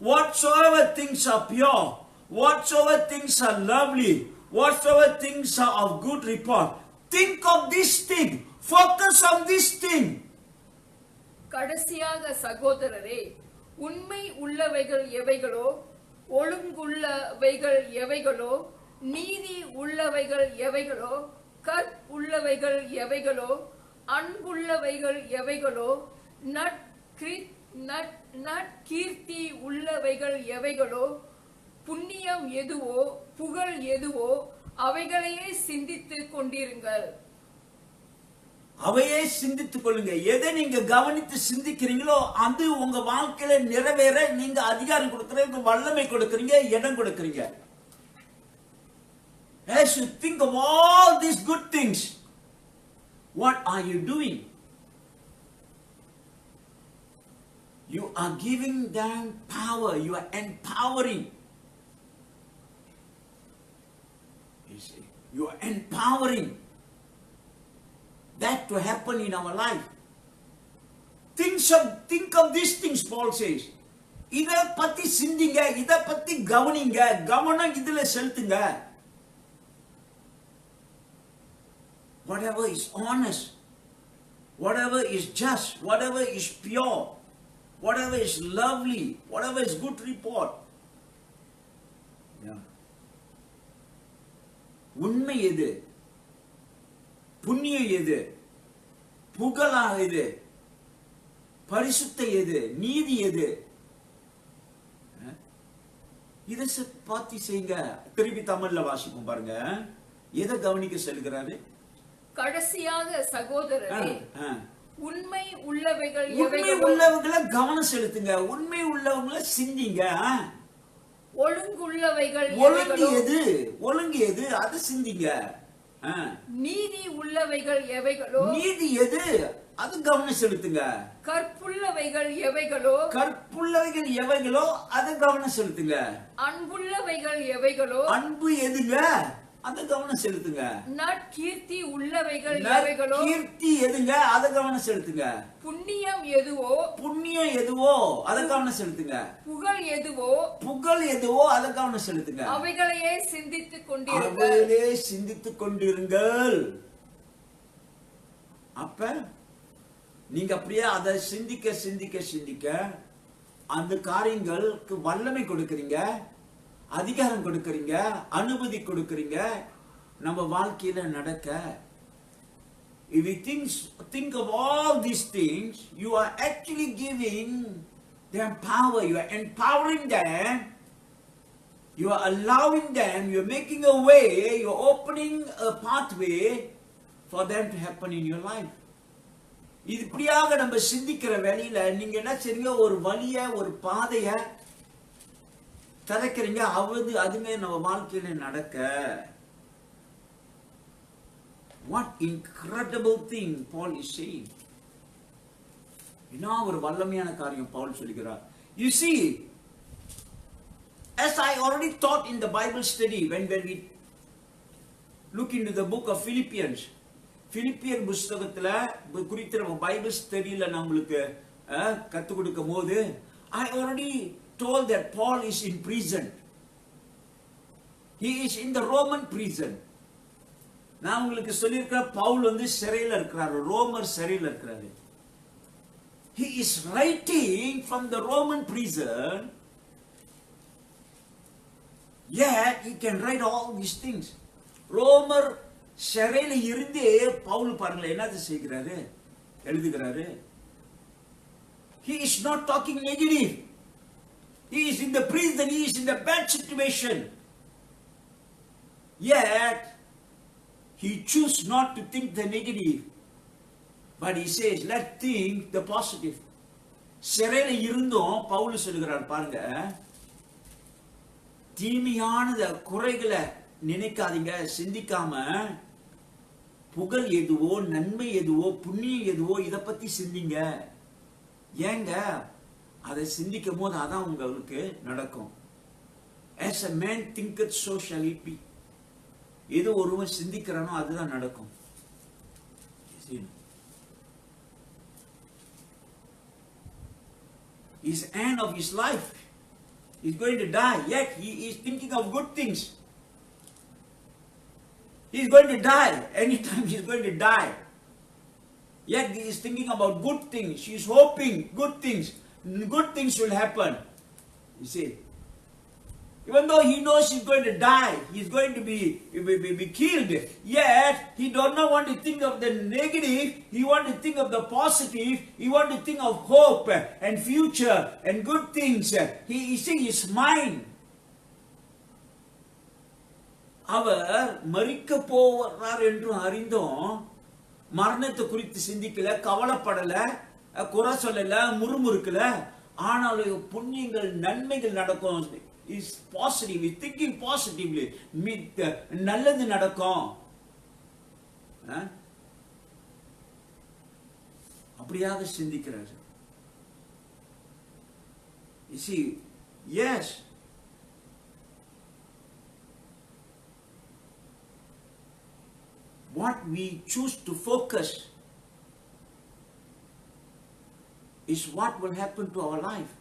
whatsoever things are pure, whatsoever things are lovely, whatsoever things are of good report, think of this thing, focus on this thing. கடைசியாக சகோதரரே, உண்மை உள்ளவைகள் எவைகளோ, ஒழுங்குள்ளவைகள் எவைகளோ, நீதி உள்ளவைகள் எவைகளோ, கற்புள்ளவைகள் எவைகளோ, அன்புள்ளவைகள் எவைகளோ, நற்கீர்த்தி உள்ளவைகள் எவைகளோ, புண்ணியம் எதுவோ, புகழ் எதுவோ, அவைகளையே சிந்தித்துக் கொண்டிருங்கள். அவையே சிந்தித்துக் கொள்ளுங்க. எதை நீங்க கவனித்து சிந்திக்கிறீங்களோ அது உங்க வாழ்க்கையில நிறைவேற நீங்க அதிகாரம் கொடுக்கறீங்க, வல்லமை கொடுக்கறீங்க, இடம் கொடுக்கறீங்க. As you think of all these good things, what are you doing? You are giving them power. You are empowering. You see, you are empowering that to happen in our life. Think of these things, Paul says. இத பத்தி சிந்திங்க, இத பத்தி கவனிங்க, கவனம் இதுல செலுத்துங்க. Whatever is honest, whatever is just, whatever is pure, whatever is lovely, whatever is good report. Yeah. உண்மை எது, புண்ணியம் எது, புகழா எது, பரிசுத்த எது, நீதி எது, இதை பார்த்து செய்யுங்க. திருப்பி தமிழ்ல வாசிப்போம் பாருங்க. எதை கவனிக்க சொல்கிறாரு? கடைசியாக சகோதரரே, உண்மை உள்ளவைகள் உண்மை உள்ளவங்களை கவனம் செலுத்துங்க. உண்மை உள்ளவங்களை சிந்திங்க. ஒழுங்குள்ளவைகள் ஒழுங்கு எது அதை சிந்திங்க. நீதி உள்ளவைகள் எவைகளோ, நீதி எது அது கவனம் செலுத்துங்க. கற்புள்ளவைகள் எவைகளோ அதை கவனம் செலுத்துங்க. அன்புள்ளவைகள் எவைகளோ, அன்பு எதுங்க அதை கவனம் செலுத்துங்க. நற்கீர்த்தி உள்ளவைகள் எவைகளோ, கீர்த்தி எதுங்க அதை கவனம் செலுத்துங்க. புண்ணியம் எதுவோ அதை கவனம் செலுத்துங்க. புகழ் எதுவோ அதை கவனம் செலுத்துங்க. அவைகளையே சிந்தித்துக் கொண்டிருங்கள். அப்ப நீங்க அப்படியே அதை சிந்திக்க அந்த காரியங்களுக்கு வல்லமை கொடுக்கறீங்க, அதிகாரம் கொடுக்கறீங்க, அனுமதி கொடுக்கறீங்க நம்ம வாழ்க்கையில நடக்க. If we think of all these things, you are actually giving them power, you are empowering them, you are allowing them, you are making a way, you are opening a pathway for them to happen in your life. இது இப்படியாக நம்ம சிந்திக்கிற வேளையில நீங்க என்ன செய்றீங்க? ஒரு வழிய, ஒரு பாதைய திறக்கிறீங்க. அதுமே நம்ம வாழ்க்கையில நடக்க. What incredible thing Paul is saying. என்ன ஒரு வல்லமையான காரியம் பவுல் சொல்கிறார். You see, as I already taught in the Bible study when we look into the book of Philippians, பிலிப்பியர் புத்தகத்துல குறித்த பைபிள் ஸ்டடியில நம்மளுக்கு கத்து கொடுக்கும் போது I already told that Paul is in prison. He is in the Roman prison. நான் உங்களுக்கு சொல்லியிருக்கிறேன், பவுல் சிறையில் இருக்கிறார், ரோமர் சிறையில் இருக்கிறாரு. He is writing from the Roman prison, yet he can write all these things. ரோமர் சிறையில இருந்தே பவுல் பாருங்களேன் என்னது செய்கிறாரு, எழுதுகிறாரு. He is not talking negative. He is in the prison, he is in the bad situation. Yet he chooses not to think the negative, but he says let's think the positive. சிறையில இருந்தும் பவுல் சொல்கிறார் பாருங்க, தீமையான குறைகளை நினைக்காதீங்க, சிந்திக்காம புகழ் எதுவோ, நன்மை எதுவோ, புண்ணியம் எதுவோ இதை பத்தி சிந்திங்க. ஏங்க அதை சிந்திக்கும் போது அதான் உங்களுக்கு நடக்கும். As a man thinketh, so shall it be. எது ஒருவன் சிந்திக்கிறானோ அதுதான் நடக்கும். His end of his life, he is going to die, yet he is thinking of good things. He is going to die. Anytime he is going to die. Yet he is thinking about good things. He is hoping good things. Good things will happen. You see. Even though he knows he's going to die, he's going to be killed, yet he does not want to think of the negative, he wants to think of the positive, he wants to think of hope and future and good things. He see his mind. அவர் மரிக்க போறார் என்று அறிந்தும் மரணத்தை குறித்து சிந்திக்கல, கவலைப்படல, குறை சொல்லல, முறுமுறுக்கல. ஆனாலும் புண்ணியங்கள் நன்மைகள் நடக்கும். Is positive, is thinking positively, நல்லது நடக்கும். அப்படியாக சிந்திக்கிறார். You see, yes, what we choose to focus is what will happen to our life.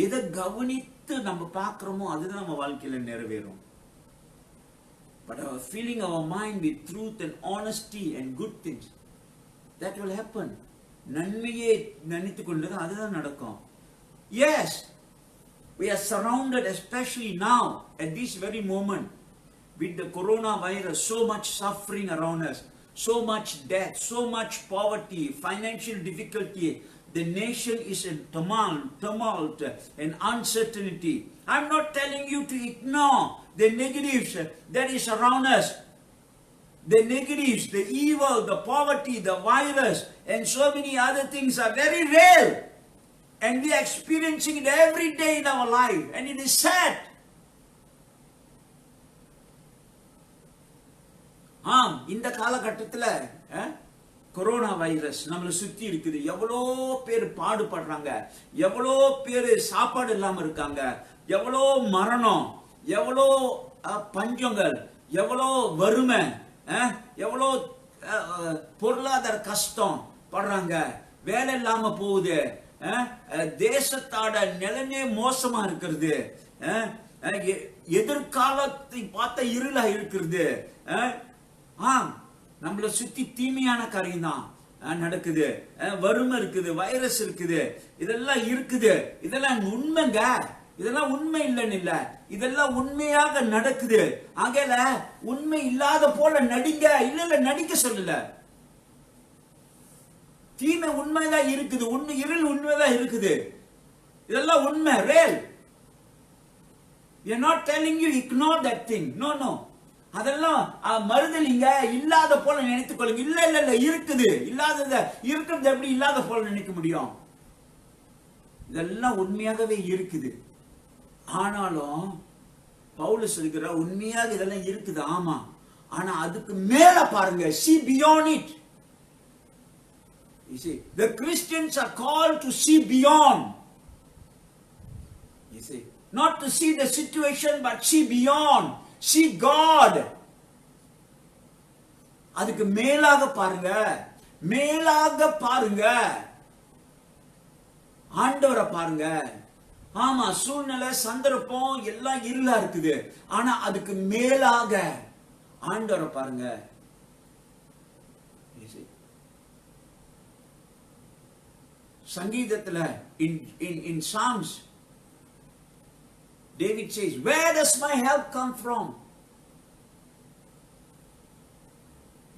எதை கவனித்து நம்ம பார்க்கிறோமோ அதுதான் நம்ம வாழ்க்கையில நிறைவேறும். But our filling our mind with truth and honesty and good things, that will happen. நன்மையே நினைத்து கொண்டது அதுதான் நடக்கும். Yes, we are surrounded, especially now at this very moment, with the coronavirus, so much suffering around us, so much death, so much poverty, financial difficulty. The nation is in tumult and uncertainty. I'm not telling you to ignore the negatives that is around us. The negatives, the evil, the poverty, the virus, and so many other things are very real. And we are experiencing it every day in our life. And it is sad. இந்த காலகட்டத்தில் corona virus நம்மளை சுத்தி இருக்குது. எவ்வளோ பேர் பாடுபடுறாங்க, எவ்வளோ பேர் சாப்பாடு இல்லாம இருக்காங்க, எவ்வளோ மரணம், எவ்வளோ பஞ்சங்கள், எவ்வளோ வறுமை, எவ்வளோ பொருளாதார கஷ்டம் படுறாங்க, வேலை இல்லாம போகுது, தேசத்தோட நிலைமை மோசமா இருக்கிறது, எதிர்காலத்தை பார்த்த இருளா இருக்கிறது. நம்மளை சுத்தி தீமையான காரியம் தான் நடக்குது. வறுமை இருக்குது, வைரஸ் இருக்குது, இதெல்லாம் இருக்குது. இதெல்லாம் உண்மைங்க, இதெல்லாம் உண்மை இல்லைன்னு இல்ல, இதெல்லாம் உண்மையாக நடக்குது. ஆகல உண்மை இல்லாத போல நடிங்க, இல்ல நடிக்க சொல்லல. தீமை உண்மைதான் இருக்குது, இருள் உண்மைதான் இருக்குது. இதெல்லாம் உண்மை, real. We are not telling you ignore that thing. No. அதெல்லாம் மறுதலிங்க, இல்லாத போல நினைத்துக் கொள்ளுங்க. இல்ல இருக்குது, இல்லாதத இருக்கிறது எப்படி இல்லாத போல நினைக்க முடியும்? இதெல்லாம் உண்மையாகவே இருக்குது. ஆனாலும் பவுல் சொல்கிற உண்மையாக இதெல்லாம் இருக்குது, ஆமா. ஆனா அதுக்கு மேல பாருங்க, see beyond it. You see, the Christians are called to see beyond. You see, not to see the situation, but see beyond. See God. அதுக்கு மேலாக பாருங்க, மேலாக பாருங்க, ஆண்டவரை பாருங்க. ஆமா, சூழ்நிலை சந்தர்ப்பம் எல்லாம் இருளா இருக்குது, ஆனா அதுக்கு மேலாக ஆண்டவரை பாருங்க. சங்கீதத்துல in Psalms, David says, where does my help come from?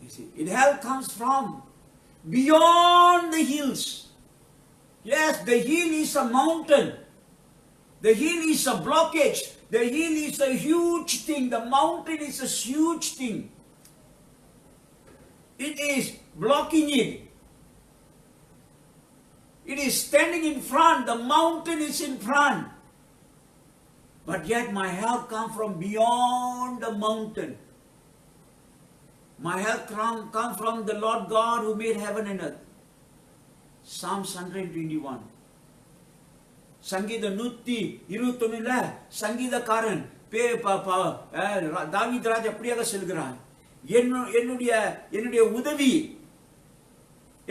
You see, it help comes from beyond the hills. Yes, the hill is a mountain. The hill is a blockage. The hill is a huge thing. The mountain is a huge thing. It is blocking it. It is standing in front. The mountain is in front. But yet my help comes from beyond the mountain. My help comes from the Lord God who made heaven and earth. Psalms 121. சங்கீதம் 121 சங்கீதக்காரன் தாவீது ராஜா அப்படியாக சொல்கிறான், என்னுடைய உதவி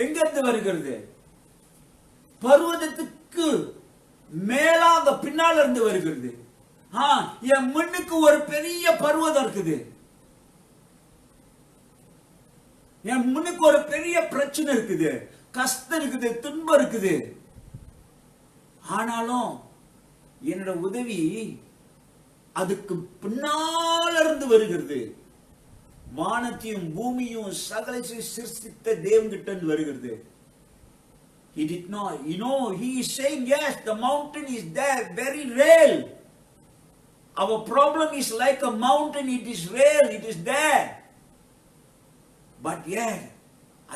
எங்கிருந்து வருகிறது? பர்வதத்துக்கு மேலாக பின்னால் இருந்து வருகிறது. என் முன்னுக்கு ஒரு பெரிய பர்வதம் இருக்குது, என் முன்னுக்கு ஒரு பெரிய பிரச்சனை இருக்குது, கஷ்டம் இருக்குது, துன்பம் இருக்குது. ஆனாலும் என்னோட உதவி அதுக்கு பின்னால இருந்து வருகிறது. வானத்தையும் பூமியும் சகல சிருஷ்டித்த தேவன்கிட்ட இருந்து வருகிறது. He did not, he is saying, yes, the mountain is there, very real. Our problem is like a mountain, it is real, it is there. But yet,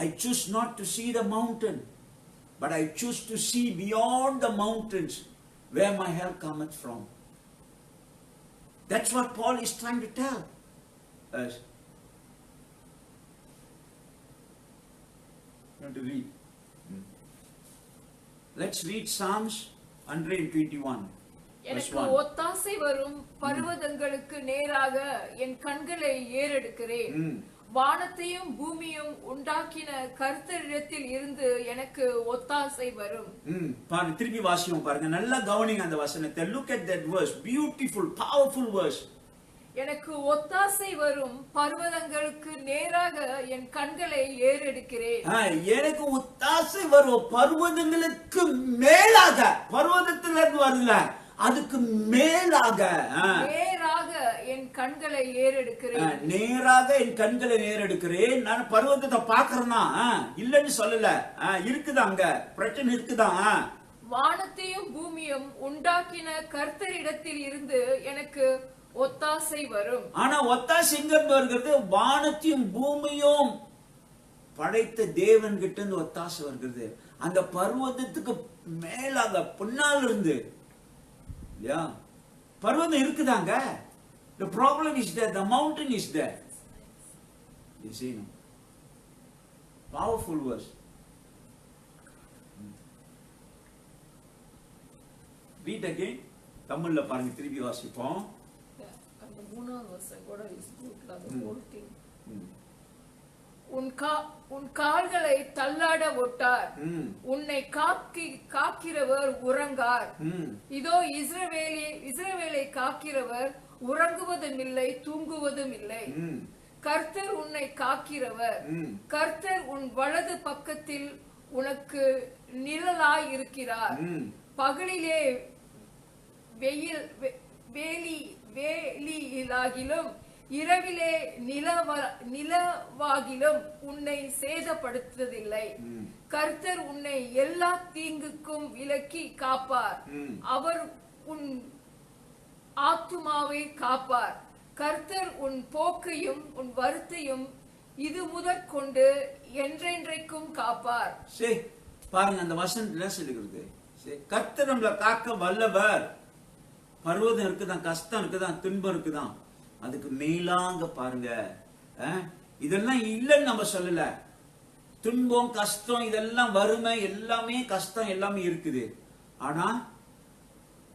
I choose not to see the mountain, but I choose to see beyond the mountains where my help cometh from. That's what Paul is trying to tell us. Want to read? Let's read Psalms 121. எனக்கு ஒத்தாசை வரும் பர்வதங்களுக்கு நேராக என் கண்களை ஏறெடுக்கிறேன். வானத்தையும் பூமியும் உண்டாக்கின கர்த்தரிடத்தில் இருந்து எனக்கு ஒத்தாசை வரும். திருப்பி வாசியும் பாருங்க, நல்லா கவனிங்க அந்த வசனத்தை. Look at that verse, beautiful, powerful verse. எனக்கு ஒத்தாசை வரும் பர்வதங்களுக்கு நேராக என் கண்களை ஏறெடுக்கிறேன். எனக்கு ஒத்தாசை வரும் பர்வதங்களுக்கு மேலாக, பர்வதத்திலிருந்து வரல, அதுக்கு மேலாக நேராக என் கண்களை ஏறெடுக்கிறேன். நேராக என் கண்களை ஏறெடுக்கிறேன். நான் பர்வதத்தை பாக்குறேன்னா இல்லன்னு சொல்லல, இருக்குதா, அங்க பிரச்சனை இருக்குதா. வானத்தையும் பூமியும் உண்டாக்கின கர்த்தரிடத்தில் இருந்து எனக்கு ஒத்தாசை வரும். ஆனா ஒத்தாசை எங்க இருந்து வருகிறது? வானத்தையும் பூமியும் படைத்த தேவன் கிட்ட இருந்து ஒத்தாசை வருகிறது. அந்த பர்வதத்துக்கு மேலாக பின்னால் இருந்து. பர்வதம் இருக்குதாங்க. The problem is that the mountain is there. You see, no? Powerful verse. Read again. தமிழ்ல பாருங்க, திருப்பி வாசிப்போம். அந்த மூணாவது வசனம் கூட is good law the whole thing. உன் கால்களை தள்ளாட ஒட்டார், உன்னை காக்கிறவர் உறங்கார். இதோ இஸ்ரவேலை காக்கிறவர் உறங்குவதும் இல்லை, தூங்குவதும் இல்லை. கர்த்தர் உன்னை காக்கிறவர். கர்த்தர் உன் வலது பக்கத்தில் உனக்கு நிழலாய் இருக்கிறார். பகலிலே வேலியிலாகிலும் இரவிலே நிலவாகிலும் உன்னை சேதப்படுத்துவதில்லை. கர்த்தர் உன்னை எல்லா தீங்குக்கும் விலக்கி காப்பார். அவர் உன் ஆத்துமாவை காப்பார். கர்த்தர் உன் போக்கையும் உன் வருத்தையும் இது முதற்கொண்டு என்றென்றைக்கும் காப்பார். சரி பாருங்க, அந்த வசனம் என்ன சொல்லுகிறது? கர்த்தர் நம்மளை காக்க வல்லவர். பர்வதம் இருக்குதான், கஷ்டம் இருக்குதான், துன்பம் இருக்குதான், அதுக்கு மேலாங்க பாருங்க. இதெல்லாம் இல்லைன்னு நம்ம சொல்லல. துன்பம், கஷ்டம், இதெல்லாம் வறுமை, எல்லாமே கஷ்டம், எல்லாமே இருக்குது. ஆனா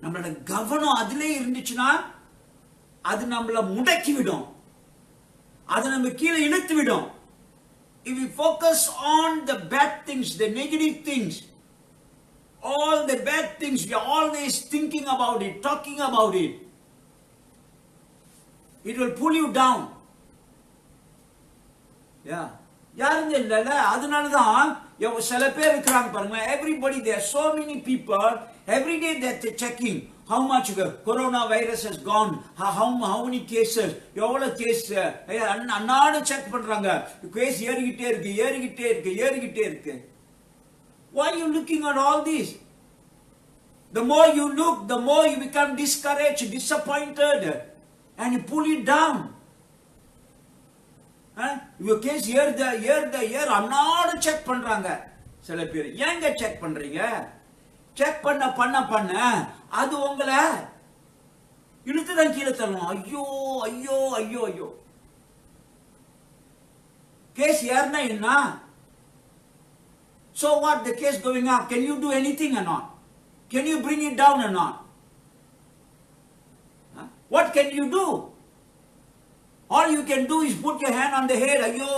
நம்மளோட கவனம் அதிலே இருந்துச்சுன்னா அது நம்மள முடக்கி விடும், அது நம்ம கீழே இழுத்து விடும். If we focus on the bad things, the negative things, all the bad things, we are always thinking about it, talking about it. It will pull you down. யாருங்க இல்ல, அதனாலதான் சில பேர் இருக்கிறாங்க பாருங்க. Everybody, there are so many people, every day they're checking how much corona virus has gone, how many cases, எவ்வளவு case அன்னாடு check பண்றாங்க. Case ஏறிக்கிட்டே இருக்கு. Why are you looking at all this? The more you look, the more you become discouraged, disappointed, and you pull it down. Your case here, அன்னாடு check பண்றாங்க சில பேர். ஏங்க check பண்றீங்க? செக் பண்ண அது உங்களை இழுத்துதான் கீழே தள்ளணும். ஐயோ கேஸ் ஏறினா என்ன? So what, the case going up, can you do anything or not? Can you bring it down or not? What can you do? All you can do is put your hand on the head. ஐயோ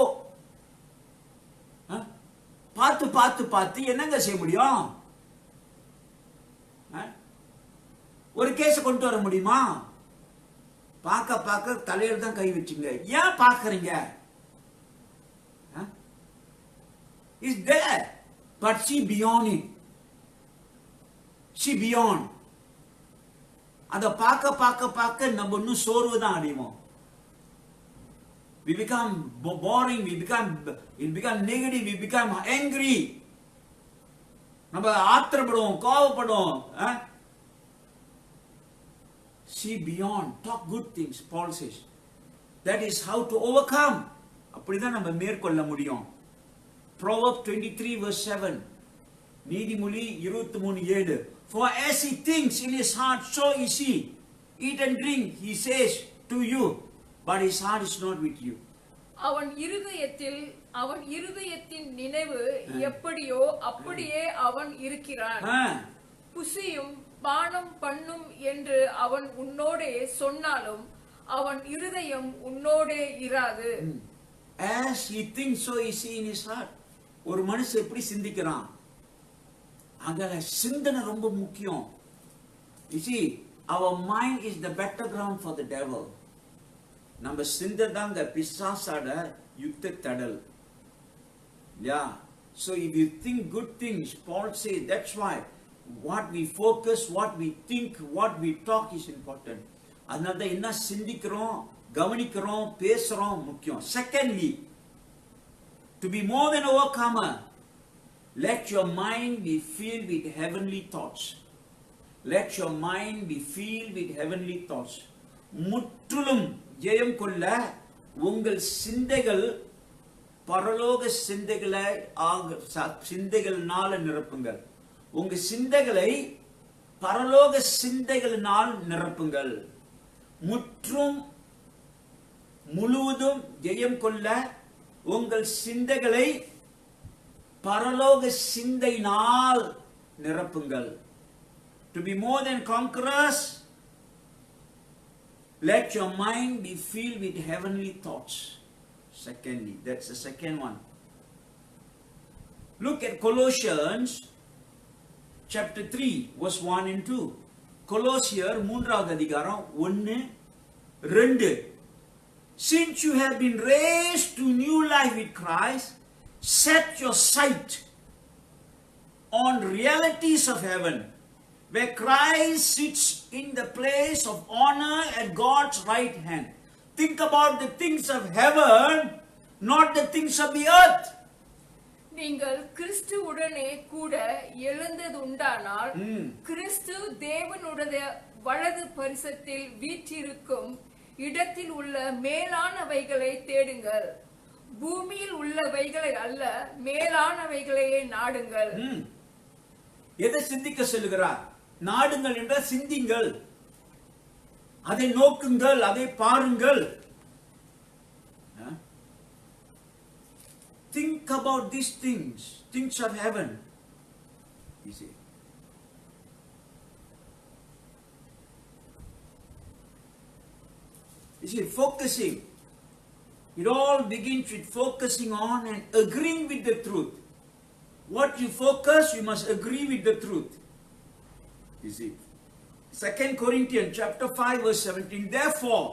பார்த்து என்னங்க செய்ய முடியும்? ஒரு case கொண்டு வர முடியுமா? பார்க்க தலையில தான் கை வச்சுங்க. ஏன் பார்க்கறீங்க? Is there, but see beyond it. See beyond. அதை பார்க்க நம்ம இன்னும் சோர்வு தான் அடைவோம். We become boring, it become negative, we become angry. நம்ம ஆத்திரப்படுவோம், கோபப்படுவோம். See beyond, talk good things, Paul says. That is how to overcome. அப்படிதான் நம்ம மேற்கொள்ள முடியும். Proverbs 23 verse 7. நீதிமொழி 23:7. For as he thinks in his heart, so is he. Eat and drink, he says to you, but his heart is not with you. அவன் இருதயத்தின் நினைவு எப்படியோ அப்படியே அவன் இருக்கிறான். புசியும் பானம் பண்ணும் என்று அவன் உன்னோடே சொன்னாலும் அவன் இருதயம் உன்னோடே இராது. As he thinks, so is he in his heart. ஒரு மனுஷன் எப்படி சிந்திக்கிறான், அங்க சிந்தனை ரொம்ப முக்கியம். You see, our mind is the battleground for the devil. நம்ம சிந்தனை தாங்க பிசாசாட யுத்த தடல். Yeah. So if you think good things, Paul says, that's why what we focus, what we think, what we talk is important. அதனால தான் என்ன சிந்திக்கிறோம், கவனிக்கிறோம், பேசுறோம் முக்கியம். Secondly, to be more than overcomer, let your mind be filled with heavenly thoughts. Let your mind be filled with heavenly thoughts. முற்றிலும் ஜெயம் கொள்ள உங்கள் சிந்தைகள் பரலோக சிந்தைகளால நிரப்புங்கள். உங்க சிந்தைகளை பரலோக சிந்தைகளினால் நிரப்புங்கள். முழுவதும் ஜெயம் கொள்ள உங்கள் சிந்தைகளை பரலோக சிந்தையினால் நிரப்புங்கள். To be more than conquerors, let your mind be filled with heavenly thoughts. Secondly, that's the second one. Look at Colossians chapter 3 verse 1 and 2. கொலோசியர் 3வது அதிகாரம் 1 2. Since you have been raised to new life with Christ, set your sight on realities of heaven, where Christ sits in the place of honor at God's right hand. Think about the things of heaven, not the things of the earth. நீங்கள் கிறிஸ்துவுடனே கூட எழுந்ததுண்டானால் கிறிஸ்து தேவனுடைய வலது பரிசத்தில் வீற்றிருக்கும் இடத்தில் உள்ள மேலானவைகளை தேடுங்கள். பூமியில் உள்ளவைகளை அல்ல, மேலானவைகளையே நாடுங்கள். எதை சிந்திக்க சொல்லுகிறார்? நாடுங்கள் என்ற சிந்திங்கள், அதை நோக்குங்கள், அதை பாருங்கள். Think about these things, things of heaven. You see. You see, focusing. It all begins with focusing on and agreeing with the truth. What you focus, you must agree with the truth. You see. 2 Corinthians chapter 5 verse 17. Therefore,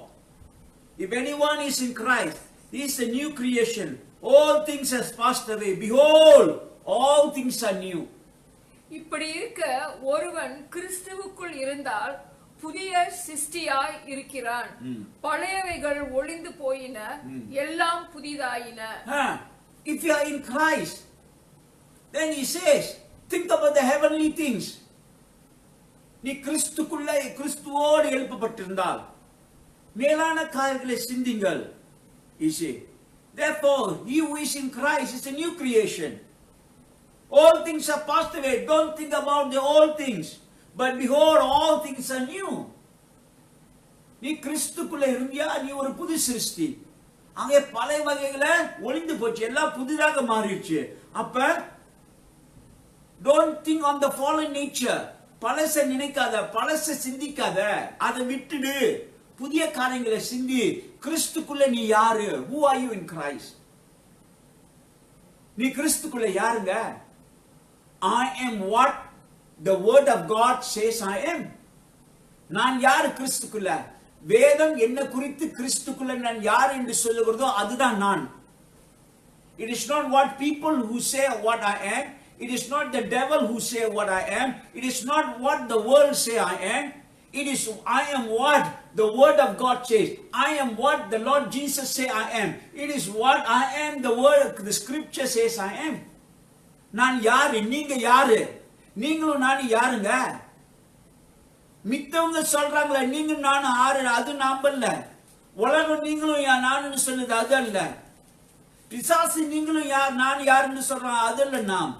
if anyone is in Christ, he is a new creation. All things has passed away. Behold, all things are new. இப்படி இருக்க ஒருவன் கிறிஸ்துவுக்குள் இருந்தால் புதிய சிருஷ்டியாய் இருக்கிறான். பழையவைகள் ஒளிந்து போயின, எல்லாம் புதிதாயின. If you are in Christ, then he says, think about the heavenly things. நீ கிறிஸ்துவோடு எழுப்பப்பட்டிருந்தால் மேலான காரியங்களை சிந்திங்கள். You see. Therefore, he who is in Christ is a new creation. All things are passed away. Don't think about the old things. But behold, all things are new. நீ கிறிஸ்துக்குள்ள இருந்தியா, நீ ஒரு புது சிருஷ்டி. அங்கே பழைய வகைகளை ஒளிந்து போச்சு, எல்லாம் புதிதாக மாறிடுச்சு. அப்ப don't think on the fallen nature. பழச நினைக்காத, பழச சிந்திக்காத, அதை விட்டுடு. புதிய காரியங்களை சிந்தி. கிறிஸ்துக்குள்ள நீ யாரு? Who are you in Christ? நீ கிறிஸ்துக்குள்ள யாருங்க? I am what the word of God says I am. நான் யாரு கிறிஸ்துக்குள்ள? வேதம் என்ன குறித்து கிறிஸ்துக்குள்ள நான் யார் என்று சொல்லுகிறதோ அதுதான் நான். It is not what people who say what I am. It is not the devil who say what I am. It is not what the world say I am. It is I am what the word of God says. I am what the Lord Jesus say I am. It is what I am the word the scripture says I am. நான் யாரு, நீங்க யாரு? நீங்களும் நானும் யாருங்க? மித்தவங்க சொல்றாங்களே நீங்க நானும் ஆறு, அது நம்பல. உலகம் நீங்களும் நானுன்னு சொல்லுது, அது அல்ல. பிசாசு நீங்களும் யார் நான் யாருன்னு சொல்றான், அது அல்ல நாம்.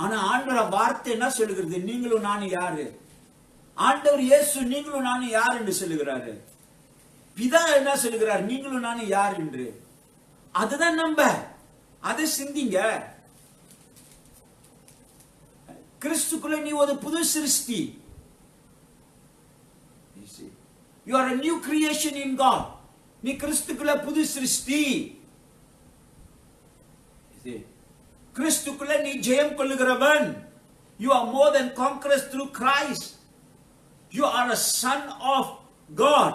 ஆனா ஆண்டவர் வார்த்தை என்ன சொல்லுகிறது? நீங்களும் நானும் யாரு? ஆண்டவர் இயேசு நீங்களும் நானும் யார் என்று சொல்லுகிறாரு. பிதா என்ன சொல்லுகிறார்? நீங்களும் நானும் யார் என்று. அதுதான் நம்ப, அதை சிந்திங்க. கிறிஸ்துக்குள்ள நீ ஒரு புது சிருஷ்டி. You are a new creation in God. நீ கிறிஸ்துக்குள்ள புது சிருஷ்டி. கிறிஸ்துக்குள்ள நீ ஜெயம் கொள்ளுகிறவன். You are more than conquerors through Christ. You are a son of God.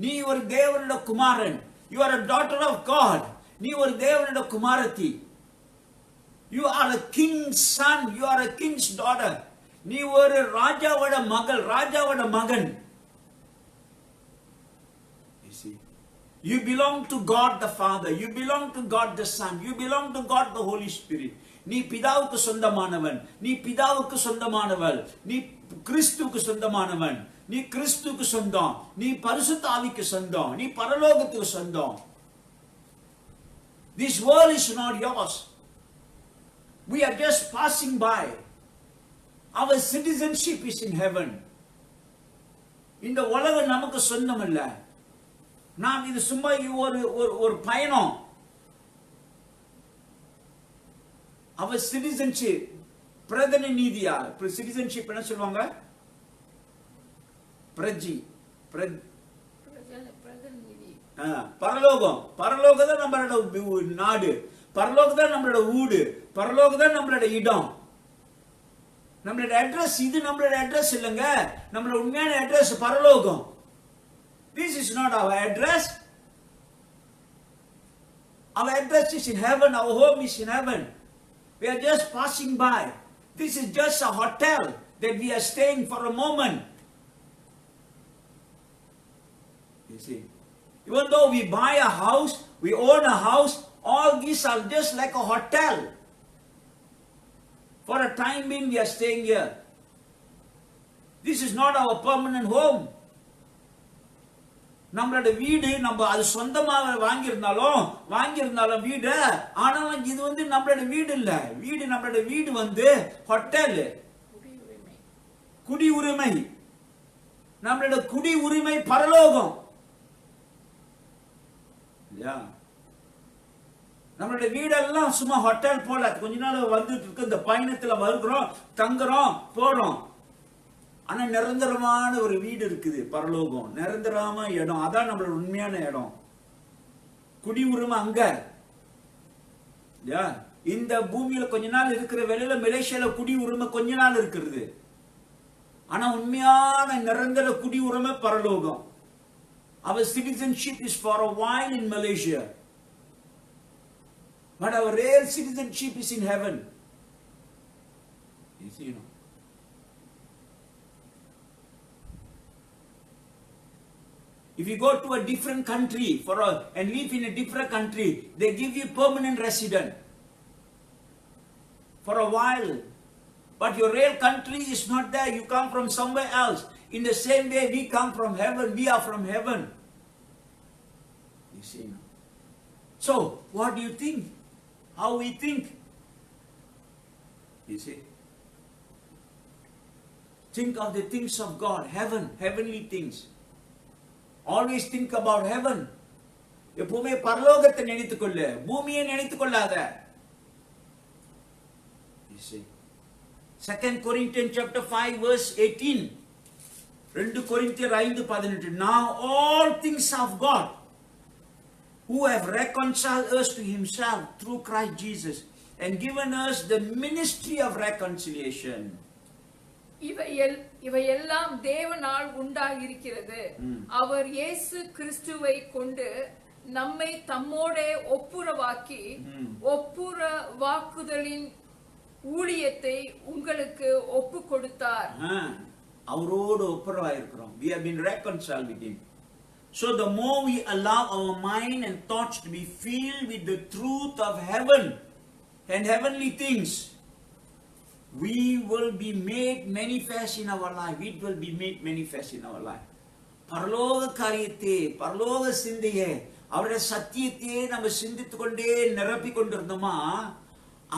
நீ ஒரு தேவனுடைய குமாரன். You are a daughter of God. நீ ஒரு தேவனுடைய குமாரத்தி. You are a king's son. You are a king's daughter. நீ ஒரு ராஜாவோட மகள், ராஜாவோட மகன். You see, you belong to God the Father. You belong to God the Son. You belong to God the Holy Spirit. நீ பிதாவுக்கு சொந்தமானவன். நீ பிதாவுக்கு சொந்தமானவள். நீ கிறிஸ்துவுக்கு சொந்தமானவன். நீ கிறிஸ்துவுக்கு சொந்தம். நீ பரிசுத்த ஆவிக்கு சொந்தம். நீ பரலோகத்துக்கு சொந்தம். This world is not yours. We are just passing by. Our citizenship is in heaven. இந்த உலகம் நமக்கு சொந்தம் இல்ல. நாம் இது சும்மா ஒரு பயணம். Our citizenship, பிரதிநிதியா, citizenship என்ன சொல்வாங்க? பரலோகம். பரலோகம் தான் நம்மளோட நாடு. பரலோகம் தான் நம்மளோட வீடு. பரலோகம் தான் நம்மளோட இடம். நம்மளோட அட்ரஸ் இது நம்மளோட அட்ரஸ் இல்லைங்க. நம்மளோட உண்மையான அட்ரஸ் பரலோகம். This is not our address. Our address is in heaven. Our home is in heaven. We are just passing by. This is just a hotel that we are staying for a moment. You see, even though we buy a house, we own a house, all these are just like a hotel. For a time being, we are staying here. This is not our permanent home. நம்மளோட வீடு நம்ம அது சொந்தமாக வாங்கியிருந்தாலும் வீடு, ஆனாலும் இது நம்மளோட வீடு இல்ல. நம்மளோட வீடு ஹோட்டல், குடி உரிமை. நம்மளோட குடி உரிமை பரலோகம். நம்மளோட வீடெல்லாம் சும்மா ஹோட்டல் போல கொஞ்ச நாள் வந்துட்டு இருக்கு. இந்த பயணத்துல வருகிறோம், தங்குறோம், போறோம். ஆனா நிரந்தரமான ஒரு வீடு இருக்குது பரலோகம். நிரந்தரமான இடம், அதான் நம்மளோட உண்மையான இடம். குடி உரிமை அங்க. இந்த பூமியில கொஞ்ச நாள் இருக்கிற வேலையில மலேசியால குடி உரிமை கொஞ்ச நாள் இருக்கிறது. ஆனா உண்மையான நிரந்தர குடி உரிமை பரலோகம். Our citizenship is for a while in Malaysia, but our real citizenship is in heaven. You see, if you go to a different country and live in a different country, they give you permanent resident for a while. But your real country is not there. You come from somewhere else. In the same way, we come from heaven. We are from heaven. You see now. So, what do you think? How we think? You see. Think of the things of God, heaven, heavenly things. Always think about heaven. எப்பவுமே பரலோகத்தை நினைத்துக்கொள்ள, பூமியை நினைத்துக்கொள்ளாத. You see. 2 Corinthians chapter 5 verse 18. 2 Corinthians 5:18. Now all things of God, who have reconciled us to himself through Christ Jesus and given us the ministry of reconciliation. இவையெல்லாம் தேவனால் உண்டாகியிருக்கிறது. அவர் இயேசு கிறிஸ்துவை கொண்டு நம்மை தம்மோடே ஒப்புரவாக்கி ஒப்புரவாக்குதலின் ஊழியத்தை உங்களுக்கு ஒப்பு கொடுத்தார். அவரோடு ஒப்புரவாயிருக்கிறோம். We have been reconciled with him. So the more we allow our mind and thoughts to be filled with the truth of heaven and heavenly things, we will be made manifest in our life. It will be made manifest in our life. பரலோக காரியத்தை, பரலோக சிந்தையை, அவருடைய சத்தியத்தையே நம்ம சிந்தித்துக் கொண்டே நிரப்பிக் கொண்டிருந்தோமா,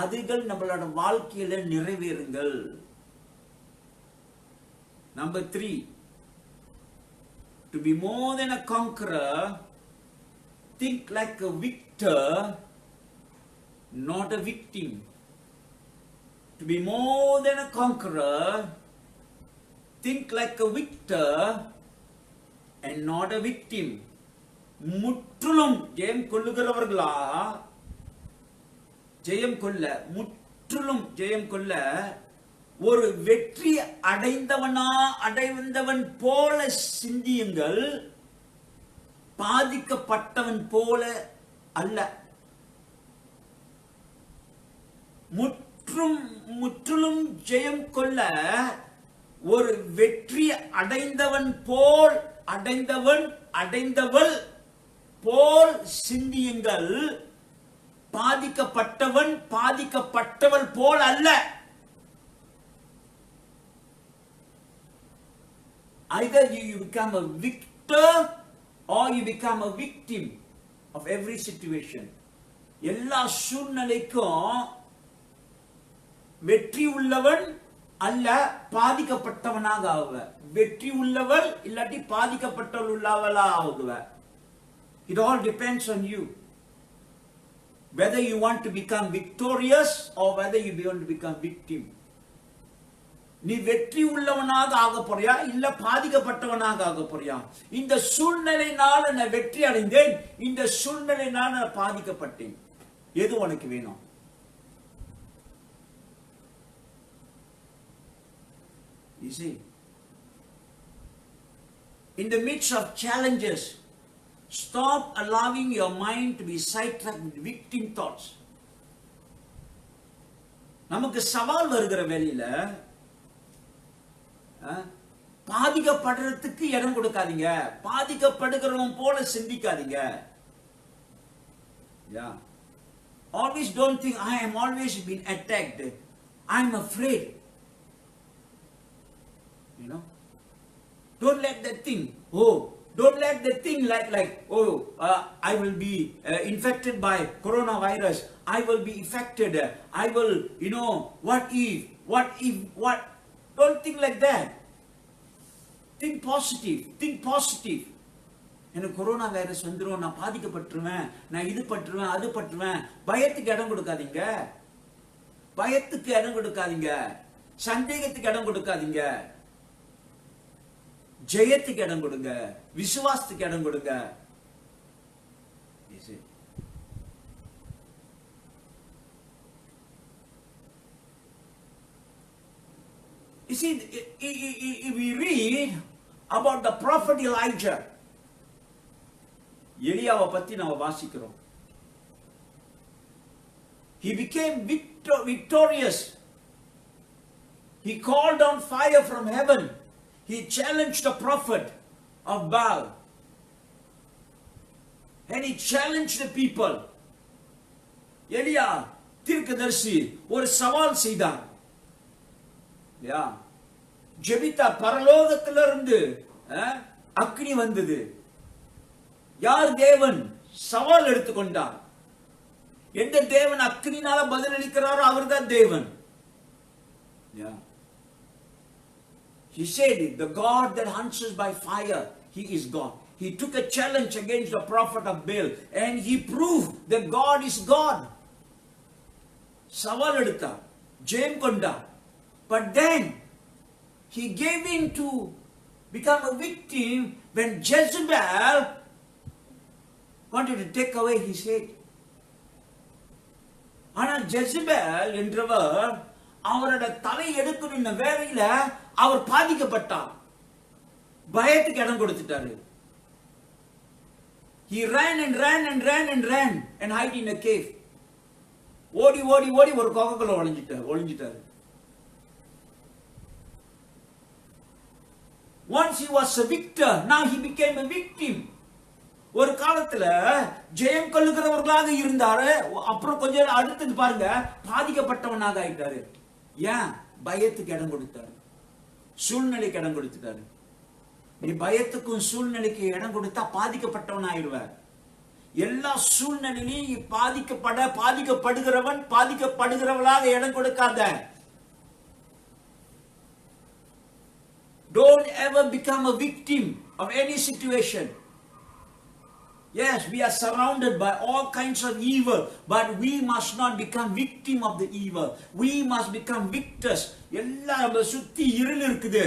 அதுகள் நம்மளோட வாழ்க்கையில நிறைவேறுங்கள். Number 3, to be more than a conqueror, think like a victor, not a victim. To be more than a conqueror, think like a victor and not a victim. முற்றிலும் ஜெயம் கொள்ளுகிறவர்களா, ஜெயம் கொள்ள, முற்றிலும் ஜெயம் கொள்ள, ஒரு வெற்றி அடைந்தவன் போல சிந்தியுங்கள், பாதிக்கப்பட்டவன் போல அல்ல. முற்றிலும் ஜெயம் கொள்ள ஒரு வெற்றி அடைந்தவன் அடைந்தவள் போல் சிந்தியுங்கள், பாதிக்கப்பட்டவள் போல் அல்ல. Either you become a victor or you become a victim of every situation. எல்லா சூழ்நிலைக்கும் வெற்றி உள்ளவன் அல்ல, பாதிக்கப்பட்டவனாக ஆகுவ. வெற்றி உள்ளவள் இல்லாட்டி பாதிக்கப்பட்டவள் உள்ளவளா ஆகுவ. It all depends on you. Whether you want to become victorious or whether you want to become victim. நீ வெற்றி உள்ளவனாக ஆக போறியா இல்ல பாதிக்கப்பட்டவனாக ஆக போறியா? இந்த சூழ்நிலையினால நான் வெற்றி அடைந்தேன், இந்த சூழ்நிலையினால நான் பாதிக்கப்பட்டேன். எது உனக்கு வேணும்? You see, in the midst of challenges, stop allowing your mind to be sidetracked with victim thoughts. நமக்கு சவால் வருகிற வேளையில பாதிக்கப்படுறதுக்கு இடம் கொடுக்காதீங்க, பாதிக்கப்படுகிறவன் போல சிந்திக்காதீங்க. Yeah. Always don't think I am always been attacked, I am afraid. You know, don't let that thing, don't let that thing like I will be infected by coronavirus, I will be affected, I will, what if, don't think like that. Think positive. எனக்கு corona virus வந்துரும், நான் பாதிக்கப்பட்டுருவேன், நான் இது பட்டுருவேன், அது பட்டுருவேன். பயத்துக்கு இடம் கொடுக்காதீங்க, சந்தேகத்துக்கு இடம் கொடுக்காதீங்க. ஜெயத்துக்கு இடம் கொடுங்க, விசுவாசத்துக்கு இடம் கொடுங்க. You see, if we read about the prophet Elijah, எலியாவை பத்தி நாம வாசிக்கிறோம். He became victorious. He called down fire from heaven. He challenged the prophet of Baal. And he challenged the people. எலியா தீர்க்கதரிசி ஒரு சவால் செய்தார். ஜெபித்தா, பரலோகத்திலிருந்து அக்னி வந்தது. யார் தேவன்? சவால் எடுத்துக்கொண்டார். எந்த தேவன் அக்னினால பதிலளிக்கிறாரோ அவர்தான் தேவன். He said, the God that answers by fire, he is God. He took a challenge against the prophet of Baal and he proved that God is God. சவால் எடுத்தார், ஜெயம் கொண்டார். But then he gave in to become a victim when Jezebel wanted to take away his head. ஆனால் Jezebel என்றவர் அவரோட தலை எடுக்கணும் வேலையில அவர் பாதிக்கப்பட்டார், பயத்துக்கு இடம் கொடுத்துட்டாரு. He ran and hid in a cave. ஓடி ஒரு குகைக்குள்ள ஒளிஞ்சிட்டாரு. Once he was a victor, now he became a victim. ஒரு காலத்துல ஜெயம் கொள்ளுகிறவர்களாக இருந்தாரு, அப்புறம் கொஞ்சம் அடுத்தது பாருங்க பாதிக்கப்பட்டவனாக ஆயிட்டாரு. ஏன்? பயத்துக்கு இடம் கொடுத்தாரு, சூழ்நிலைக்கு இடம் கொடுத்துட்டாரு. நீ பயத்துக்கும் சூழ்நிலைக்கு இடம் கொடுத்தா பாதிக்கப்பட்டவன் ஆயிடுவார். எல்லா சூழ்நிலையிலும் பாதிக்கப்படுகிறவன் பாதிக்கப்படுகிறவளாக இடம் கொடுக்காத. Don't ever become a victim of any situation. Yes, we are surrounded by all kinds of evil, but we must not become victim of the evil. We must become victors. எல்லாம் சுத்தி இருள் இருக்குது,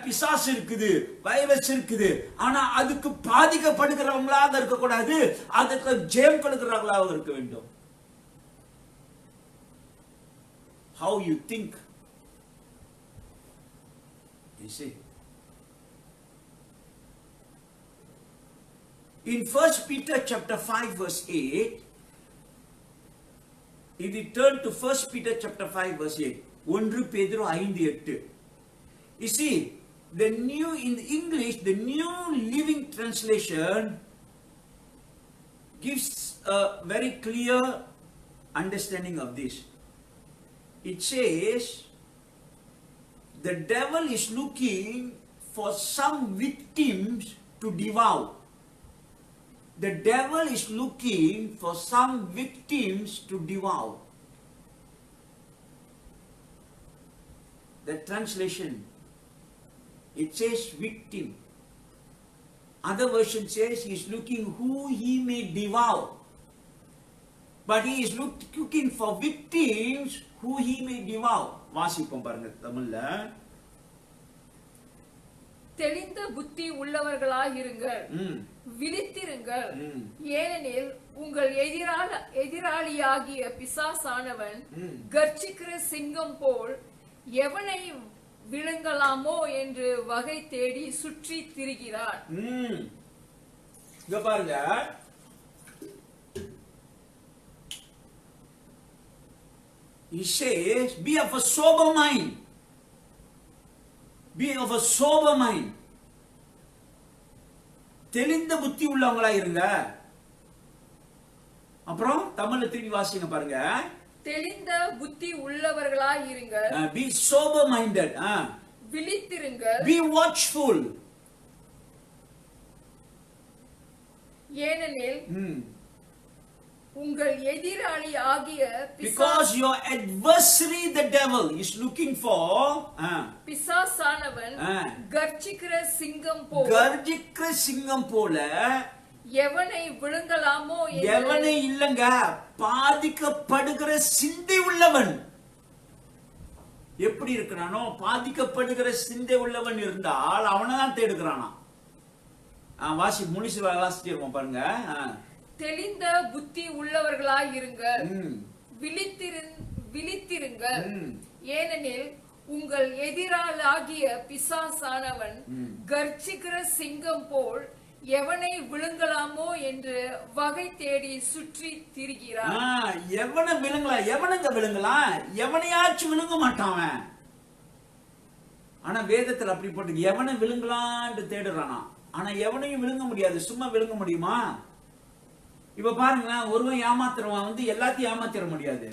பிசாசு இருக்குது, வைரஸ் இருக்குது. ஆனா அதுக்கு பாதிக்கப்படுகிறவங்களாக இருக்கக்கூடாது, அதுக்கு ஜெயம் கொள்கிறவங்களாக இருக்க வேண்டும். How you think, you see. In 1 Peter chapter 5 verse 8, if you turn to 1 Peter chapter 5 verse 8, 1 Pedro 5:8. You see, in English, the New Living Translation gives a very clear understanding of this. It says, the devil is looking for some victims to devour. The devil is looking for some victims to devour. The translation, it says victim. Other version says he is looking who he may devour. But he is looking for victims who he may devour. வாசிப்போம் பாருங்க தமிழ்ல. தெளிந்த புத்தி உள்ளவர்களாயிருங்கள், விழித்திருங்கள். ஏனெனில் உங்கள் எதிராளியாகிய பிசாசானவன் கர்ச்சிக்கிற சிங்கம் போல் எவனை விழுங்கலாமோ என்று வகை தேடி சுற்றி திரிகிறார். இங்க பாருங்க, he says, be of a sober mind. Be of a sober mind. தெளிந்த புத்தி உள்ளவங்களா இருங்க. அப்புறம் தமிழ்ல திருப்பி வாசிங்க பாருங்க. தெளிந்த புத்தி உள்ளவர்களாய் இருங்க. Be sober minded. விழித்திருங்க. Be watchful. ஏனெனில் உங்கள் எதிராளி ஆகிய because your adversary the devil is looking for பிசாசானவன் கர்ச்சிக்கிற சிங்கம் போல எவனை விழுங்கலாமோ எவனை இல்லங்க பாதிக்கப்படுகிற சிந்தை உள்ளவன் எப்படி இருக்கிறானோ பாதிக்கப்படுகிற சிந்தை உள்ளவன் இருந்தால் அவனை தான் தேடுகிறானா. முனிசு வாசிச்சிருவோம் பாருங்க. தெளிந்த புத்தி உள்ளவர்களாய் இருங்க, விழித்திருங்க. ஏனெனில் உங்கள் எதிராளாகிய பிசாசானவன் கர்ச்சிக்கிற சிங்கம் போல் எவனை விழுங்கலாமோ என்று வகை தேடி சுற்றி திரிகிறார். எவனை விழுங்கலாம்? எவனுங்க விழுங்கலாம்? எவனையாச்சும் விழுங்க மாட்டான். ஆனா வேதத்தில் அப்படி போட்டு எவனை விழுங்கலான்னு தேடுறானா. ஆனா எவனையும் விழுங்க முடியாது. சும்மா விழுங்க முடியுமா? இப்ப பாருங்க, ஒருவன் ஏமாத்துறவன் எல்லாத்தையும் ஏமாத்திர முடியாது.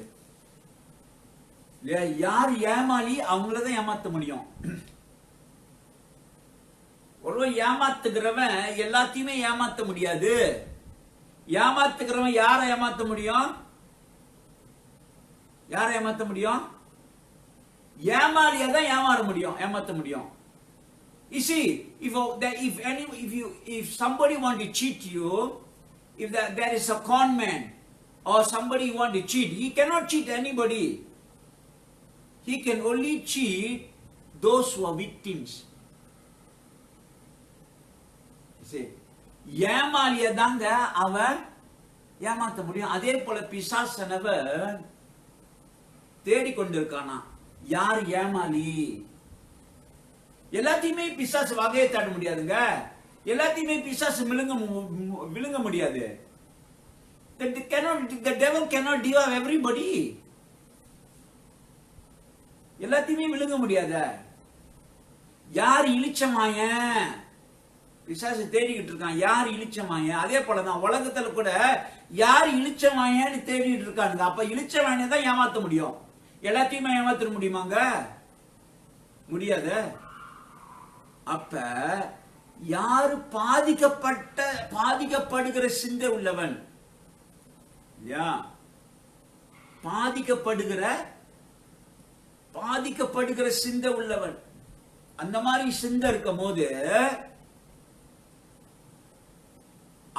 யார் ஏமாளி அவங்களதான் ஏமாத்த முடியும். ஒருவன் ஏமாத்துகிறவன் எல்லாத்தையுமே ஏமாத்த முடியாது. ஏமாத்துகிறவன் யாரை ஏமாத்த முடியும்? யாரை ஏமாத்த முடியும்? ஏமாளியா தான் ஏமாத்த முடியும். You see, if somebody want to cheat you, if there is a con man or somebody want to cheat, he cannot cheat anybody. He can only cheat those who are victims. See, ஏமாளிய தாங்க அவன் ஏமாத்த முடியும். அதே போல பிசாசனவன் தேடிக்கொண்டிருக்கானா யார் ஏமாளி. எல்லாத்தையுமே பிசாசு வகையை தாட முடியாதுங்க. எல்லாத்தையுமே பிசாசு விழுங்க முடியாது. The devil cannot devour everybody. எல்லாத்தையுமே விழுங்க முடியாத. யார் இளிச்சமாயன்? பிசாசு தேடிக்கிட்டு இருக்கான், யார் இளிச்சமாயன். அதே போலதான் உலகத்துல கூட யார் இளிச்சமாயன்னு தேடிட்டு இருக்கானுங்க. அப்ப இளிச்சமாயனை தான் ஏமாத்த முடியும். எல்லாத்தையுமே ஏமாத்த முடியுமாங்க? முடியாது. அப்ப யாரு பாதிக்கப்படுகிற சிந்தை உள்ளவன் இல்லையா? பாதிக்கப்படுகிற சிந்தை உள்ளவன். அந்த மாதிரி சிந்தை இருக்கும் போது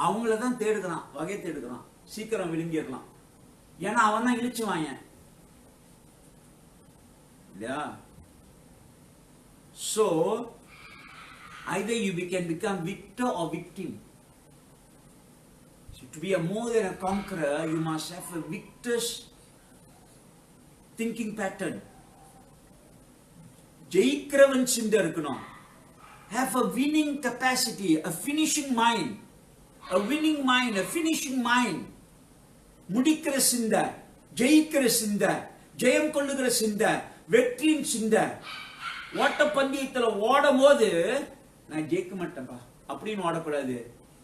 அவங்களதான் தேடுகிறான், வகை தேடுகிறான், சீக்கிரம் விழுங்கிடலாம். ஏன்னா அவன் தான் இழிச்சுவாங்க இல்லையா? So either you can become victor or victim. So, to be a more than a conqueror, you must have a victor's thinking pattern. ஜெயிக்கிறவன் சிந்தை இருக்கணும். Have a winning capacity, a finishing mind. A winning mind, a finishing mind. முடிக்கிற சிந்தை, ஜெயிக்கிற சிந்தை, ஜெயம் கொள்ளுகிற சிந்தை, வெற்றியின் சிந்தை. ஓட்ட பந்தயத்துல ஓடும் போது நான் ஜெயிக்க மாட்டேன்பா அப்படின்னு ஓடக்கூடாது.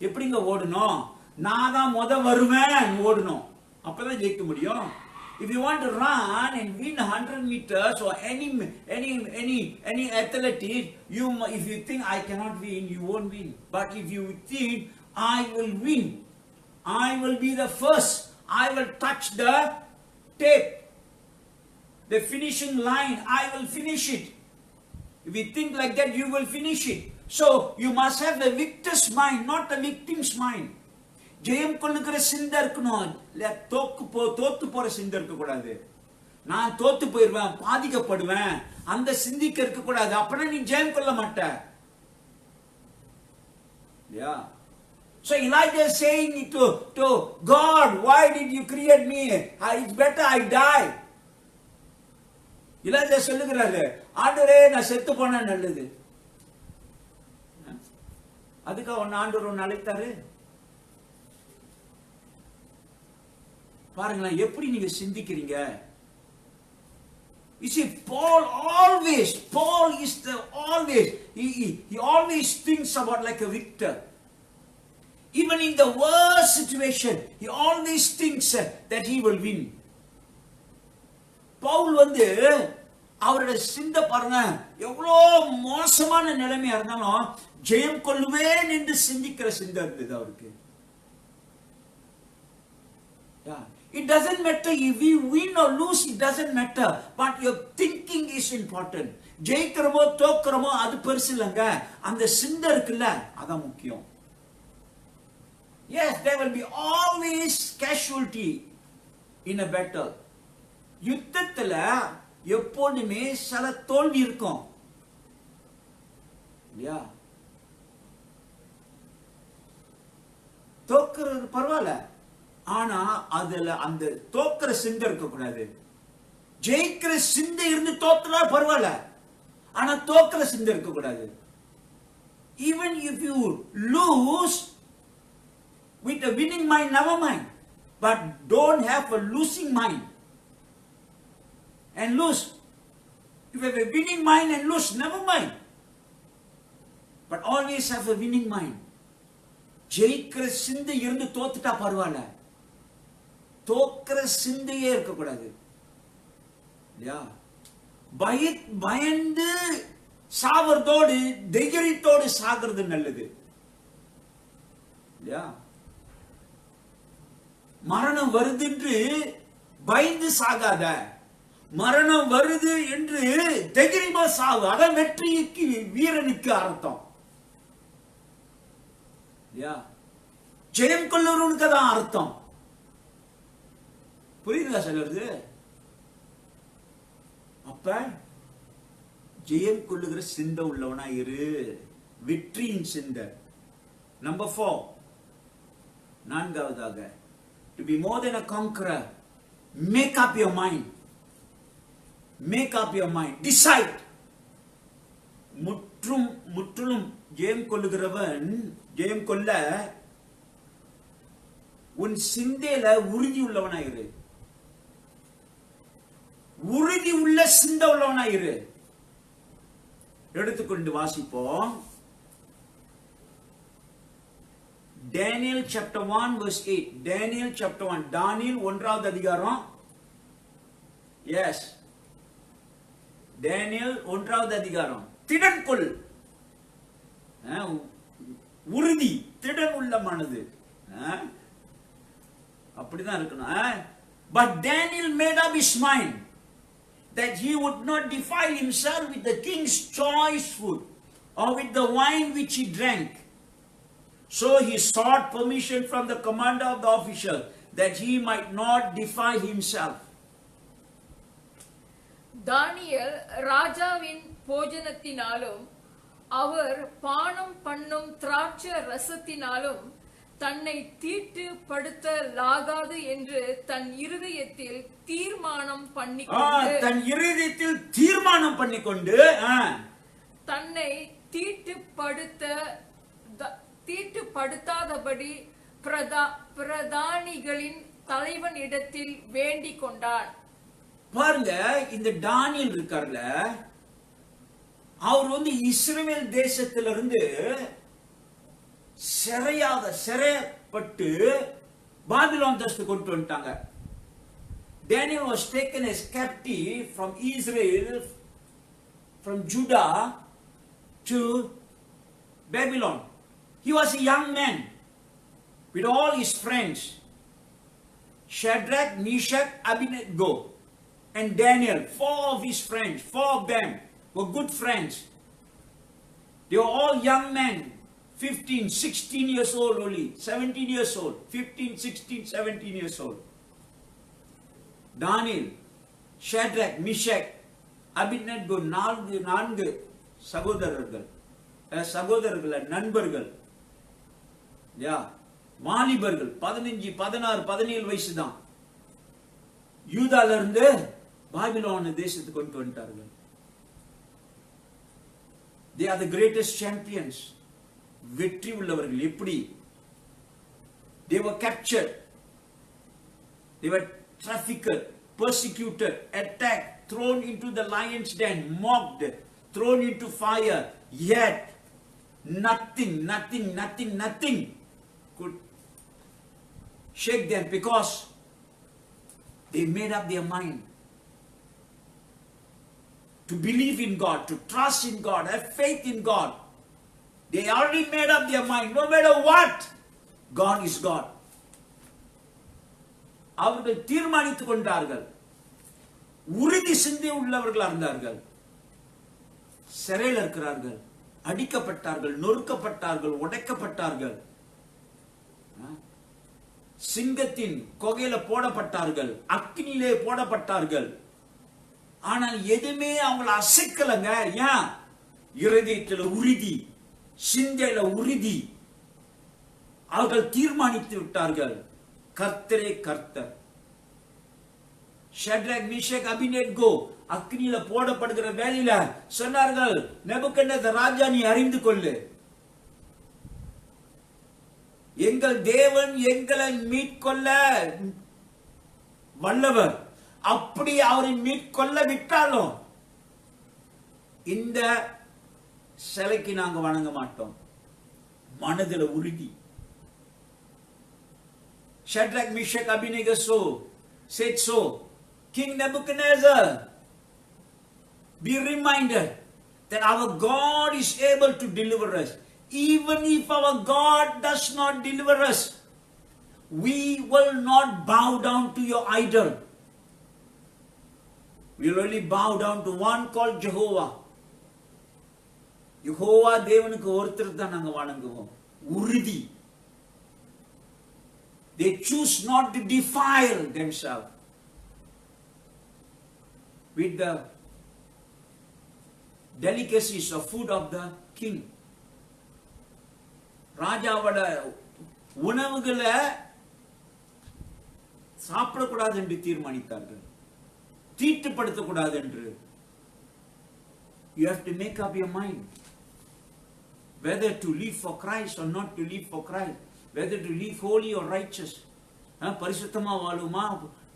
எப்படிங்க ஓடணும்? நான் தான் வருவேன் ஓடணும். அப்பதான் ஜெயிக்க முடியும். If you want to run and win 100 meters or any athlete, if you think I cannot win, you won't win. But if you think I will win, I will be the first, I will touch the tape, the finishing line, I will finish it. If you think like that, you will finish it. So you must have a victor's mind, not a victim's mind. ஜெயம் கொள்ளுகிற சிந்தை இருக்கணும். தோத்து போற சிந்தை இருக்க கூடாது. நான் தோத்து போயிருவேன், பாதிக்கப்படுவேன், அந்த சிந்திக்க இருக்க கூடாது. அப்பனா நீ ஜெயம் கொள்ள மாட்ட. Yeah. So Elijah is saying to God, why did you create me? It's better I die. Elijah சொல்லுகிறாரு, ஆண்டவரே நான் செத்து போனா நல்லது. அதுக்காக ஆண்டவர் ஒன்னு அழைத்தாரு. பாருங்களேன் எப்படி நீங்க சிந்திக்கிறீங்க. You see, Paul is he always thinks about like a victor. Even in the worst situation, he always thinks that he will win. Pavul அவருடைய சிந்தை பாருங்க, எவ்வளவு மோசமான நிலைமையா இருந்தாலும் ஜெயம் கொள்ளுவேன் என்று சிந்திக்கிற சிந்தை இருந்தது அவருக்கு. It doesn't matter if we win or lose, it doesn't matter, but your thinking is important. ஜெயிக்கிறோமோ தோக்கிறோமோ அது பெருசு இல்லைங்க, அந்த சிந்தை இருக்குல்ல அதான் முக்கியம். Yes, there will be always casualty in a battle. யுத்தத்துல எப்போதுமே சில தோல்வி இருக்கும் இல்லையா? தோக்கிறது பரவாயில்ல, ஆனா அதுல அந்த தோக்கிற சிந்தை இருக்க கூடாது. ஜெயிக்கிற சிந்தை இருந்து தோத்துனா பரவாயில்ல, ஆனா தோக்கிற சிந்தை இருக்க கூடாது. Even if you lose with a winning mind, never mind, but don't have a losing mind and lose. If you have a winning mind and lose, never mind, but always have a winning mind. ஜெயிக்கிற சிந்தை இருந்து தோத்துட்டா பரவாயில்ல, தோக்கிற சிந்தையே இருக்க கூடாது இல்லையா? பயந்து சாவறதோடு தைரியத்தோடு சாகிறது நல்லது இல்லையா? மரணம் வருது என்று பயந்து சாகாத, மரணம் வருது என்று தைரியமா சாவு. அதான் வெற்றிக்கு வீரனுக்கு அர்த்தம் இல்லையா? ஜெயம் கொள்ளுறவனுக்கு தான் அர்த்தம். புரியுதா சொல்றது? அப்ப ஜெயம் கொள்ளுகிற சிந்தை உள்ளவனா இரு, வெற்றியின் சிந்தை. நம்பர் 4, நான்காவதாக, to be more than a conqueror, make up your mind. Make up your mind. Decide. முற்றிலும் ஜெயம் கொள்ளுகிறவன், ஜெயம் கொள்ள உன் சிந்தையில உறுதி உள்ளவனாயிரு. உறுதி உள்ள சிந்தை உள்ளவனாயிரு. எடுத்துக்கொண்டு வாசிப்போம். Daniel chapter 1 verse 8. Daniel chapter 1. Daniel 1வது அதிகாரம். Yes. Daniel 1வது அதிகாரம். திடன் கொள். உறுதி, திடன் உள்ள மனது. அப்படிதான் இருக்கணும். But Daniel made up his mind that he would not defile himself with the king's choice food or with the wine which he drank. So he sought permission from the commander of the official that he might not defile himself. தானியேல் ராஜாவின் போஜனத்தினாலும் அவர் பானம் பண்ணும் திராட்சை ரசத்தினாலும் தன்னை தீட்டுப்படுத்தலாகாது என்று தன் இருதயத்தில் தீர்மானம் பண்ணிக்கொண்டு தன்னை தீட்டுப்படுத்தாதபடி பிரதானிகளின் தலைவனிடத்தில் வேண்டிக் கொண்டான். பாருங்க, இந்த தானியேல் இருக்கார்ல, அவர் இஸ்ரவேல் தேசத்திலிருந்து சிறைப்பட்டு பாபிலோன் தேசத்துக்கு கொண்டு வந்துட்டாங்க. Daniel was taken as captive from Israel, from Judah to Babylon. He was a young man with all his friends, Shadrach, Meshach, Abednego, and Daniel. 4 of his friends, 4 of them were good friends. They were all young men, 15, 16 years old only, 17 years old, 15, 16, 17 years old. Daniel, Shadrach, Meshach, Abednego, 4 சகோதரர்கள், நண்பர்கள், வாலிபர்கள், 15, 16, 17 வயசு தான். யூதால இருந்து Babylon தேசத்துக்கு கொண்டு வந்துட்டார்கள். They are the greatest champions. வெற்றி உள்ளவர்கள். எப்படி? They were captured. They were trafficked, persecuted, attacked, thrown into the lion's den, mocked, thrown into fire. Yet nothing could shake them because they made up their mind to believe in God, to trust in God, have faith in God. They already made up their mind. No matter what, God is God. அவர்கள் தீர்மானித்துக் கொண்டார்கள். உறுதி சிந்தை உள்ளவர்களாக இருந்தார்கள். சிறையில் இருக்கிறார்கள், அடிக்கப்பட்டார்கள், நொறுக்கப்பட்டார்கள், உடைக்கப்பட்டார்கள், சிங்கத்தின் கொகையில போடப்பட்டார்கள், அக்னியிலே போடப்பட்டார்கள். ஆனால் எதுவுமே அவங்களை அசைக்கலங்க. ஏன்? இருதயத்தில் உறுதி, சிந்தையில உறுதி. அவர்கள் தீர்மானித்து விட்டார்கள், கர்த்தரே கர்த்தர். ஷட்ரக், மீஷக், அபினேத்கோ அக்னியில போடப்படுகிற வேலையில சொன்னார்கள், நேபுக்கத்நேசர் ராஜா, நீ அறிந்து கொள்ளு, எங்கள் தேவன் எங்களை மீட்கொள்ள வல்லவர். அப்படி அவரை மீட்கொள்ள விட்டாலும் இந்த சிலைக்கு நாங்க வணங்க மாட்டோம். மனதில் உறுதி. Shadrach, Meshach, Abednego said so. King Nebuchadnezzar, be reminded that our God is able to deliver us. Even if our God does not deliver us, we will not bow down to your idol. We will only bow down to one called Jehovah. Jehovah தேவனுக்கு ஒருத்தர் தான் நாங்க வணங்குவோம். உறுதி. They choose not to defile themselves with the delicacies of food of the king. ராஜாவோட உணவுகளை சாப்பிடக்கூடாது என்று தீர்மானித்தார்கள். தீட்டுப்படுத்தக்கூடாது என்று. You have to make up your mind whether to live for Christ or not to live for Christ, whether to live holy or righteous. பரிசுத்தமா வாழுமா,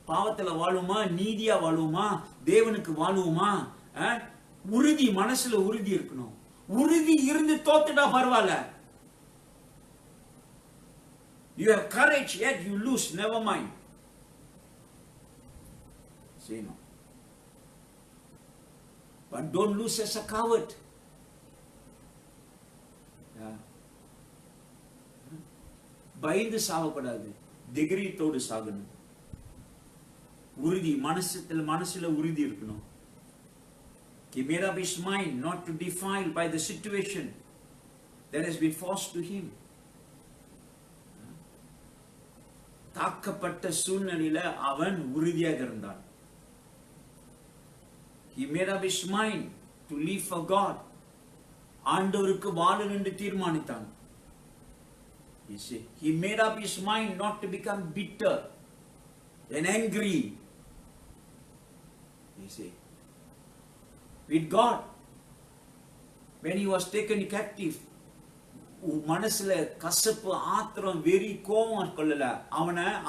பாவத்துல வாழுமா, நீதியா வாழுமா, தேவனுக்கு வாழுமா, உறுதி, மனசுல உறுதி இருக்கணும். உறுதி இருந்து தோத்துட்டா பரவாயில்ல. You have courage, yet you lose, never mind. Say no. But don't lose as a coward. Yeah. பயந்து சாவக்கூடாது, தைரியத்தோடு சாகணும். உறுதி, மனசுல உறுதி இருக்கணும். He made up his mind not to defile by the situation that has been forced to him. தாக்கப்பட்ட சூழ்நிலையில அவன் உறுதியாக இருந்தான். He made up his mind to live for God. ஆண்டவருக்கு வாழணும் என்று தீர்மானித்தான். He made up his mind not to become bitter and angry. You see, with God, when he was taken captive, மனசுல கசப்பு, ஆத்திரம், வெறி, கோபம் கொள்ளல.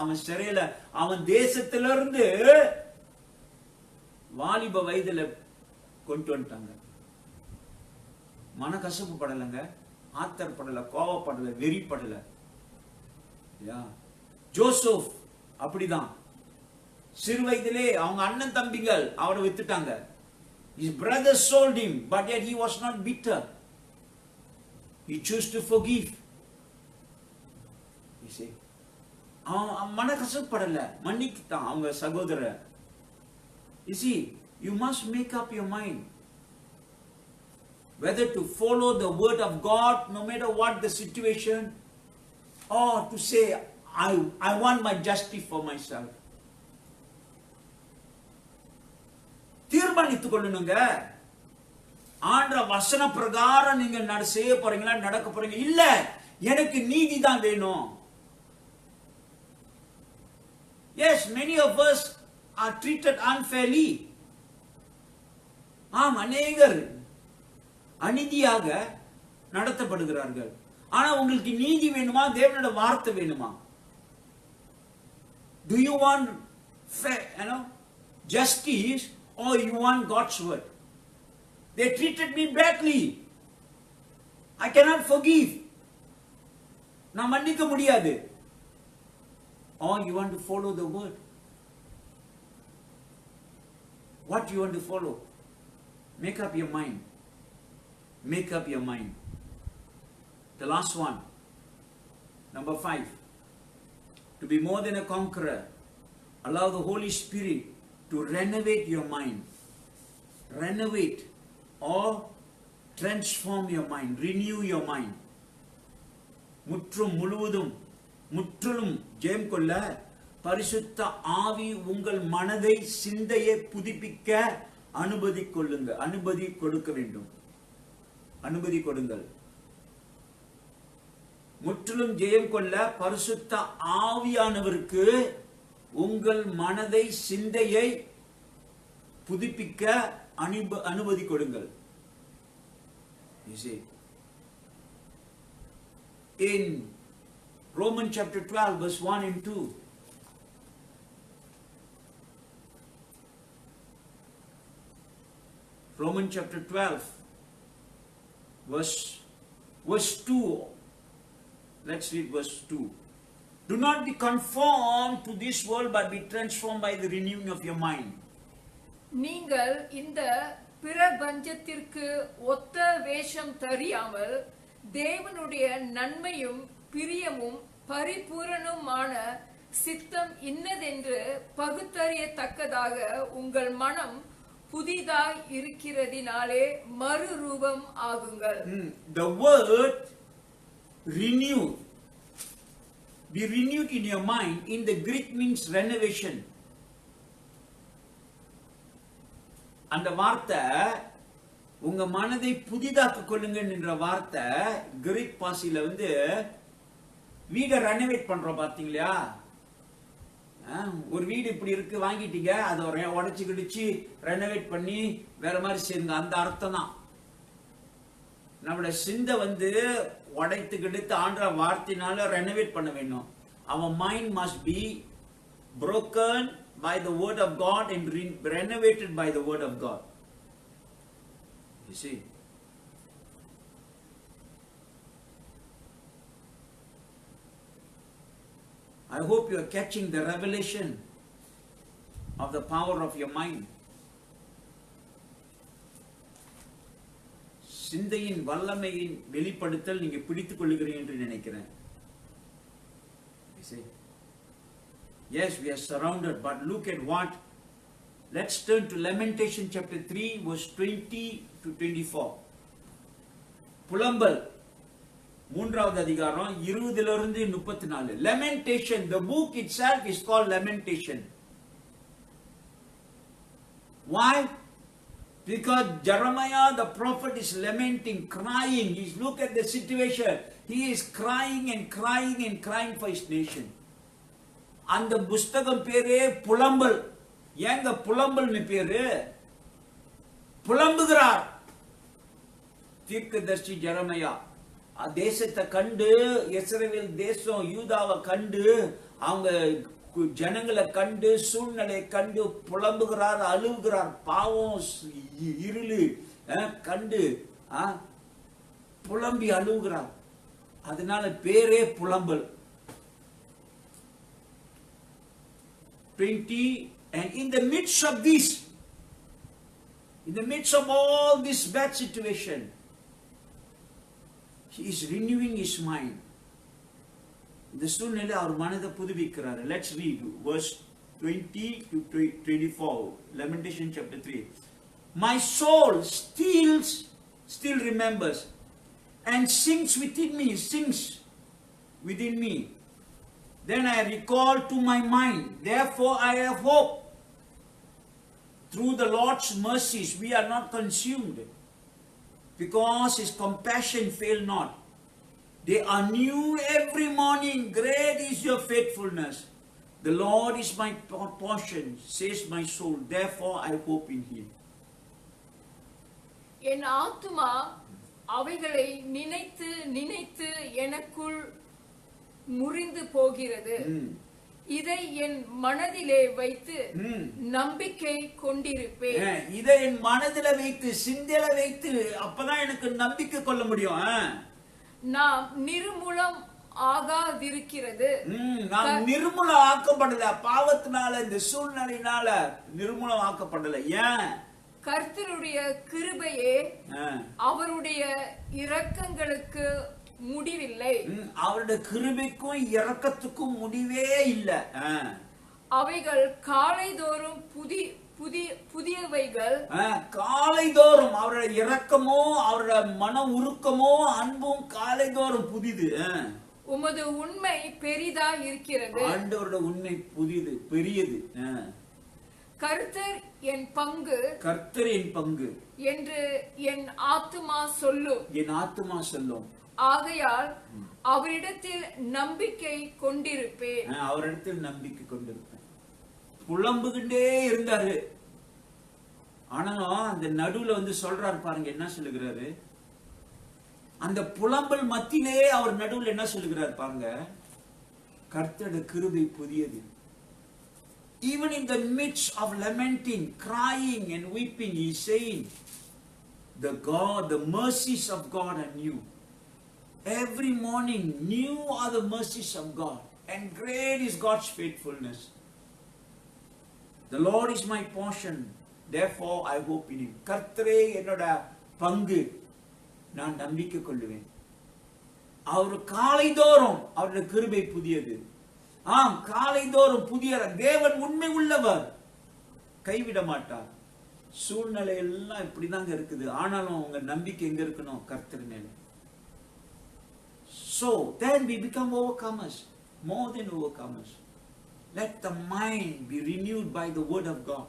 அவன் சிறையில, அவன் தேசத்திலிருந்து வாலிப வயதுல கொண்டு வந்துட்டாங்க. மன கசப்பு படலங்க, ஆத்திரப்படல, கோபப்படல, வெறிப்படல. ஜோசப் அப்படிதான். சிறு வயதிலே அவங்க அண்ணன் தம்பிகள் அவரை வித்துட்டாங்க. His brothers sold him, but yet he was not bitter. He chose to forgive. You see, அவன் மன கசப்படல, மன்னிக்கிட்டான் அவங்க சகோதரர். You see, you must make up your mind whether to follow the word of God no matter what the situation, or to say I want my justice for myself. தீர்மானித்துக் கொள்ளணுங்க. ஆண்ட வசன பிரகாரம் நீங்க செய்ய போறீங்களா, நடக்க போறீங்க? இல்ல, எனக்கு நீதி தான் வேணும். Yes, many of us are treated unfairly. அநேகர் அநீதியாக நடத்தப்படுகிறார்கள். ஆனா உங்களுக்கு நீதி வேணுமா, தேவனோட வார்த்தை வேணுமா? Do you want fair, justice, or you want God's word? They treated me badly. I cannot forgive. நான் மன்னிக்க முடியாது. Or you want to follow the word? What you want to follow? Make up your mind. Make up your mind. The last one, number 5. To be more than a conqueror, allow the Holy Spirit to renovate your mind. Renovate or transform your mind. Renew your mind. முற்றிலும் ஜெயம் கொள்ள பரிசுத்த ஆவி உங்கள் மனதை, சிந்தையை புதுப்பிக்க அனுமதி கொடுக்க வேண்டும். அனுமதி கொடுங்கள். முற்றிலும் ஜெயம் கொள்ள பரிசுத்த ஆவியானவருக்கு உங்கள் மனதை, சிந்தையை புதுப்பிக்க அனுமதி கொடுங்கள். You see, in Romans chapter 12 verse 1 and 2, Romans chapter 12 verse 2, let's read verse 2. Do not be conformed to this world, but be transformed by the renewing of your mind. நீங்கள் இந்த பிரபஞ்சத்திற்கு ஒத்த வேஷம் தெரியாமல் தேவனுடைய நன்மையும் பிரியமும் பரிபூரணமான சித்தம் இன்னதென்று பகுத்தறியத்தக்கதாக உங்கள் மனம் புதிதாய் இருக்கிறதினாலே மறுரூபம் ஆகுங்கள். The word renew, be renewed in your mind, in the Greek means renovation. அந்த வார்த்தை உங்க மனதை புதிதாக்கிக் கொள்ளுங்க என்ற வார்த்தை கிரீக் பாஷையில வீடை ரெனோவேட் பண்றோம் பாத்தீங்களா? ஒரு வீடு இப்படி இருக்கு, வாங்கிட்டீங்க, அதை உடைச்சு கிடிச்சு ரெனோவேட் பண்ணி வேற மாதிரி செய்யுங்க. அந்த அர்த்தம் தான். நம்மளோட சிந்தை உடைத்து கிடித்து ஆண்ட வார்த்தையினால ரெனோவேட் பண்ண வேண்டும். Our mind must be broken by the word of God and renovated by the word of God. You see, I hope you are catching the revelation of the power of your mind. சிந்தையின் வல்லமையின் வெளிப்படுத்தல் நீங்க பிடித்துக் கொள்ளுகிறீர்கள் என்று நினைக்கிறேன். You see, yes, we are surrounded, but look at what. Let's turn to Lamentation chapter 3 verse 20 to 24. புலம்பல் மூன்றாவது அதிகாரம் 20 இருந்து 34. Lamentation, the book itself is called Lamentation. Why? Because Jeremiah the prophet is lamenting, crying. He's look at the situation. He is crying and crying and crying for his nation. அந்த புஸ்தகம் பேரே புலம்பல். ஏங்க புலம்பல்னு பேரு? புலம்புகிறார் தீர்க்கதரிசி ஜெரமையா. தேசத்தை கண்டு, இஸ்ரவேல் தேசம் யூதாவை கண்டு, அவங்க ஜனங்களை கண்டு, சூழ்நிலையை கண்டு புலம்புகிறார், அழுகுகிறார். பாவம் இருளு கண்டு புலம்பி அழுகுகிறார். அதனால பேரே புலம்பல். 20, and in the midst of this, in the midst of all this bad situation, he is renewing his mind. இந்த சூழ்நிலை அவர் மனதை புதுப்பிக்கிறார். Let's read verse 20 to 24, Lamentation chapter 3. My soul still remembers and sings within me. Then I recall to my mind, therefore I have hope. Through the Lord's mercies we are not consumed, because his compassion fail not. They are new every morning. Great is your faithfulness. The Lord is my portion, says my soul. Therefore I hope in him. என் ஆத்துமா அவைகளை நினைத்து நினைத்து எனக்குள் முறிந்து போகிறது. இதை என் மனதிலே வைத்து நம்பிக்கை கொண்டிருப்பேன். இதை என் மனதிலே வைத்து, சிந்தையில வைத்து, அப்பதான் எனக்கு நம்பிக்கை கொள்ள முடியும். நாம் நிர்மூலம் ஆகாதிருக்கிறது. நாம் நிர்மூலம் ஆக்கப்படல. பாவத்தினால, இந்த சூழ்நிலையினால நிர்மூலம் ஆக்கப்படல. ஏன்? கர்த்தருடைய கிருபையே அவருடைய இரக்கங்களுக்கு முடிவில்லை. அவருடைய கிருபைக்கும் இரக்கத்துக்கும் முடிவே இல்லை. அவைகள் காலைதோறும் புதியவைகள். காலைதோறும் அவருடைய இரக்கமோ, அவருடைய மன உருக்கமோ, அன்பும் காலைதோறும் புதிது. உமது உண்மை பெரிதா இருக்கிறது. ஆண்டவருடைய உண்மை புதிது, பெரியது. கர்த்தர் என் பங்கு, கர்த்தர் என் பங்கு என்று என் ஆத்துமா சொல்லும். என் ஆத்துமா சொல்லும். ஆகையால் அவரிடத்தில் நம்பிக்கை கொண்டிருப்பேன். அவரிடத்தில் நம்பிக்கை கொண்டிருப்பேன். புலம்புகிட்டே இருந்தாரு. ஆனாலும் அந்த நடுவுல சொல்றாரு பாருங்க, என்ன சொல்லுகிறாரு? அந்த புலம்பல் மத்தியிலே அவர் நடுவுல என்ன சொல்லுகிறார் பாருங்க, கர்த்தருடைய கிருபை புதியது. Even in the midst of lamenting, crying and weeping, he is saying, the mercies of God are new. Every morning, new are the mercies of God, and great is God's faithfulness. The Lord is my portion, therefore I hope in him. கர்த்தரே என்னோட பங்கு, நான் நம்பிக்கை கொள்ளுவேன். அவர் காலைதோறும் அவருடைய கிருபை புதியது. காலைதோறும் புதிய. தேவன் உண்மை உள்ளவர், கைவிட மாட்டார். சூழ்நிலை எல்லாம் இப்படிதாங்க இருக்குது. ஆனாலும் உங்க நம்பிக்கை எங்க இருக்கணும்? கர்த்தர் மேல. So then we become overcomers, more than overcomers. Let the mind be renewed by the word of God.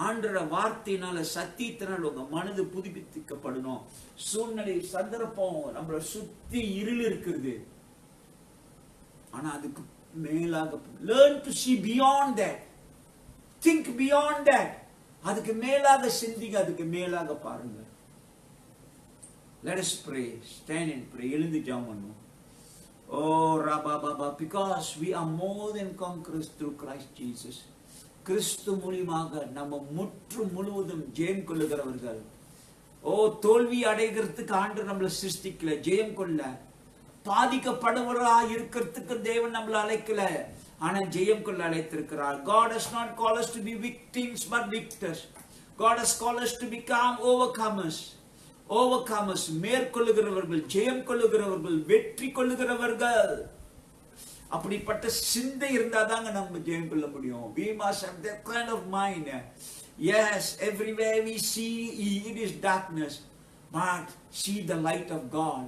ஆண்டவருடைய வார்த்தையினால, சத்தியத்தினால உங்க மனது புதுப்பிக்கப்படணும். சூழ்நிலை, சந்தர்ப்பம் நம்மளை சுத்தி இருள் இருக்குது. ஆனா அதுக்கு மேலாக learn to see beyond that, think beyond that. அதுக்கு மேலாக சிந்திங்க, அதுக்கு மேலாக பாருங்க. Let us pray, stand and pray. எழுந்து ஜெபம் பண்ணுவோம். Oh Rabba, because we are more than conquerors through Christ Jesus. கிறிஸ்து மூலமாக நம்ம முற்று முழுவதும் ஜெயம் கொள்ளுகிறவர்கள். ஓ, தோல்வி அடைகிறதுக்கு ஆண்டவர் நம்மளை சிருஷ்டிக்கல, ஜெயம் கொள்ள. பாதிக்கப்படுவரா இருக்கிறதுக்கு தேவன் நம்மளை அழைக்கல, ஆனா ஜெயம் கொள்ள அழைத்திருக்கிறார். God has not called us to be victims but victors. God has called us to become overcomers. Overcomers, மேற்கொள்ளுகிறவர்கள், ஜெயம் கொள்ளுகிறவர்கள், வெற்றி கொள்ளுகிறவர்கள். அப்படிப்பட்ட சிந்தை இருந்தாதாங்க நம்ம ஜெயம் கொள்ள முடியும். We must have that kind of mind. Yes, everywhere we see it is darkness, but see the light of God.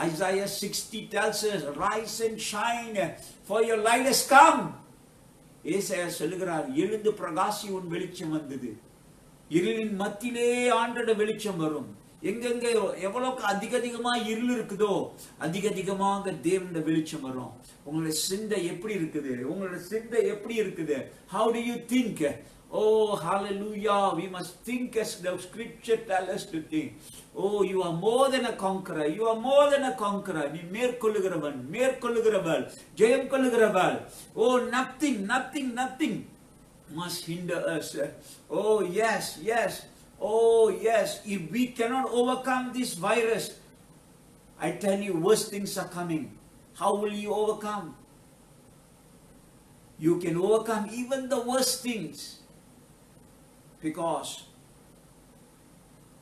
Isaiah 60 tells us, rise and shine, for your light has come. ஏசாயா சொல்லுகிறார், எழுந்து பிரகாசி, உன் வெளிச்சம் வந்தது. இருளின் மத்தியிலே ஆண்டோட வெளிச்சம் வரும். எங்கெங்க எவ்வளவுக்கு அதிகமா இருள் இருக்குதோ அதிகமாக தேவனுடைய வெளிச்சம் வரும். உங்களுடைய சிந்தை எப்படி இருக்குது? உங்களுடைய சிந்தை எப்படி இருக்குது? How do you think? Oh, hallelujah. We must think as the scripture tells us to think. Oh, you are more than a conqueror. You are more than a conqueror. நீ மேற்கொள்ளுகிறவன், மேற்கொள்ளுகிறவள், ஜெயம் கொள்ளுகிறவள். Oh, nothing must hinder us. Oh, yes. Oh, yes. If we cannot overcome this virus, I tell you, worse things are coming. How will you overcome? You can overcome even the worst things, because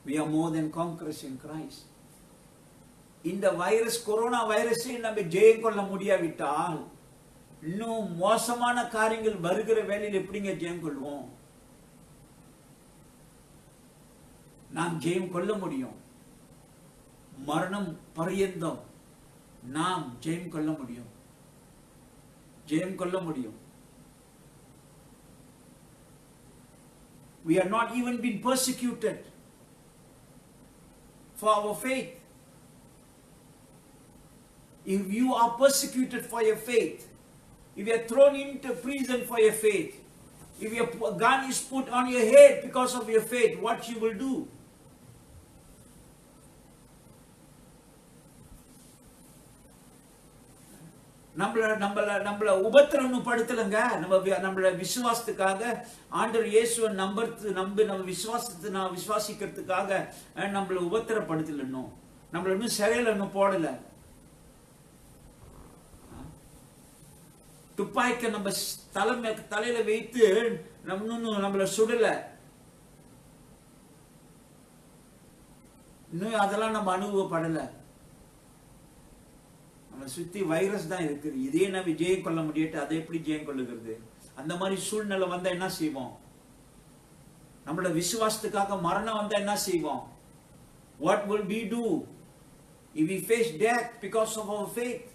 we are more than conquerors in Christ. இந்த virus, corona வைரஸை நம்ம ஜெயம் கொள்ள முடியாவிட்டால் இன்னும் மோசமான காரியங்கள் வருகிற வேளையில் எப்படிங்க ஜெயம் கொள்வோம்? நாம் ஜெயம் கொள்ள முடியும். மரணம் பரியந்தம் நாம் ஜெயம் கொள்ள முடியும். ஜெயம் கொள்ள முடியும். We are not even been persecuted for our faith. If you are persecuted for your faith, if you are thrown into prison for your faith, if your gun is put on your head because of your faith, what you will do? நம்மள உபத்திரவப்படுத்தலங்க. நம்மள விசுவாசத்துக்காக, ஆண்டவர் இயேசுவை நம்ம விசுவாசத்தை விசுவாசிக்கிறதுக்காக நம்மள உபத்திரப்படுத்தலன்னும், நம்மள இன்னும் சிறையில இன்னும் போடல. துப்பாக்கிய நம்ம தலையில வைத்து நம்மள சுடல. இன்னும் அதெல்லாம் நம்ம அனுபவப்படல. சுத்தி வைரஸ் தான் இருக்குது. இதே நம்ம ஜெயம் கொள்ள முடியாது. அதை எப்படி ஜெயம் கொள்ளுகிறது? அந்த மாதிரி சூழ்நிலை வந்தா என்ன செய்வோம்? நம்மளோட விசுவாசத்துக்காக மரணம் வந்தா என்ன செய்வோம்? What will we do if we face death because of our faith?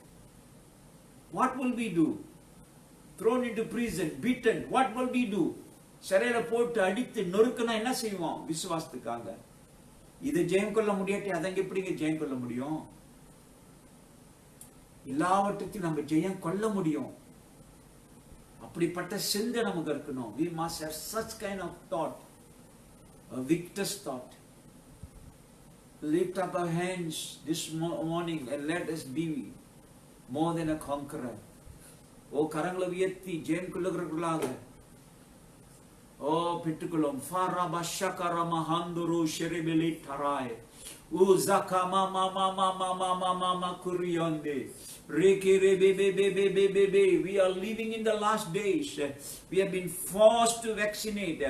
What will we do? Thrown into prison, beaten, what will we do? சிறையில போட்டு அடித்து நொறுக்குனா என்ன செய்வோம்? விசுவாசத்துக்காக. இதை ஜெயம் கொள்ள முடியாட்டி அதங்க எப்படிங்க ஜெயம் கொள்ள முடியும்? எல்லாவற்றையும் நம்ம ஜெயம் கொள்ள முடியும். அப்படிப்பட்ட சிந்தை நமக்கு இருக்கணும். We must have such kind of thought, a victor's thought. Lift up our hands this morning and let us be more than a conqueror. ஓ, கரங்களை உயர்த்தி ஜெயம் கொள்ளுகிறவர்களாக ஓ பெற்றுக்கொள்ளும். ஃபாரபா ஷகரம ஹந்துரு ஷெரிபெலி தராய் உஸகா மாமா மாமா மாமா மாமா குரியண்டே. We are living in the last days. We have been forced to vaccinate.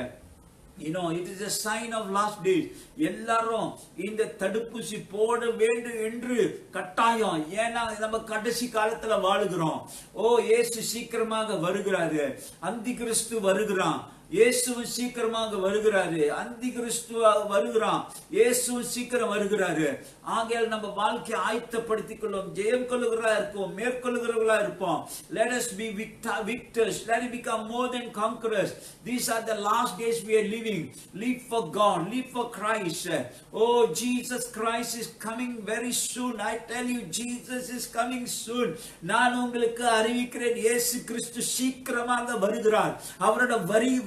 You know, it is a sign of last days. எல்லாரும் இந்த தடுப்பூசி போட வேண்டும் என்று கட்டாயம். ஏன்னா நம்ம கடைசி காலத்துல வாழுகிறோம். ஓ, இயேசு சீக்கிரமாக வருகிறாரு. அந்தி கிறிஸ்து வருகிறான். இயேசு சீக்கிரமாக வருகிறாரு. அந்தி கிறிஸ்து வருகிறான். இயேசு சீக்கிரம் வருகிறாரு. ஆகையால் நம்ம வாழ்க்கையை ஆயத்தப்படுத்திக் கொள்ளும். ஜெயம் கொள்ளுகிறவர்களா இருப்போம், மேற்கொள்ளுகிறவர்களா இருப்போம். Let us be victors. Let us become more than conquerors. These are the last days we are living. Live for God. Live for Christ. Oh, Jesus Christ is coming very soon. I tell you, Jesus is coming soon. நான் உங்களுக்கு அறிவிக்கிறேன், இயேசு கிறிஸ்து சீக்கிரமாக வருகிறார். அவரோட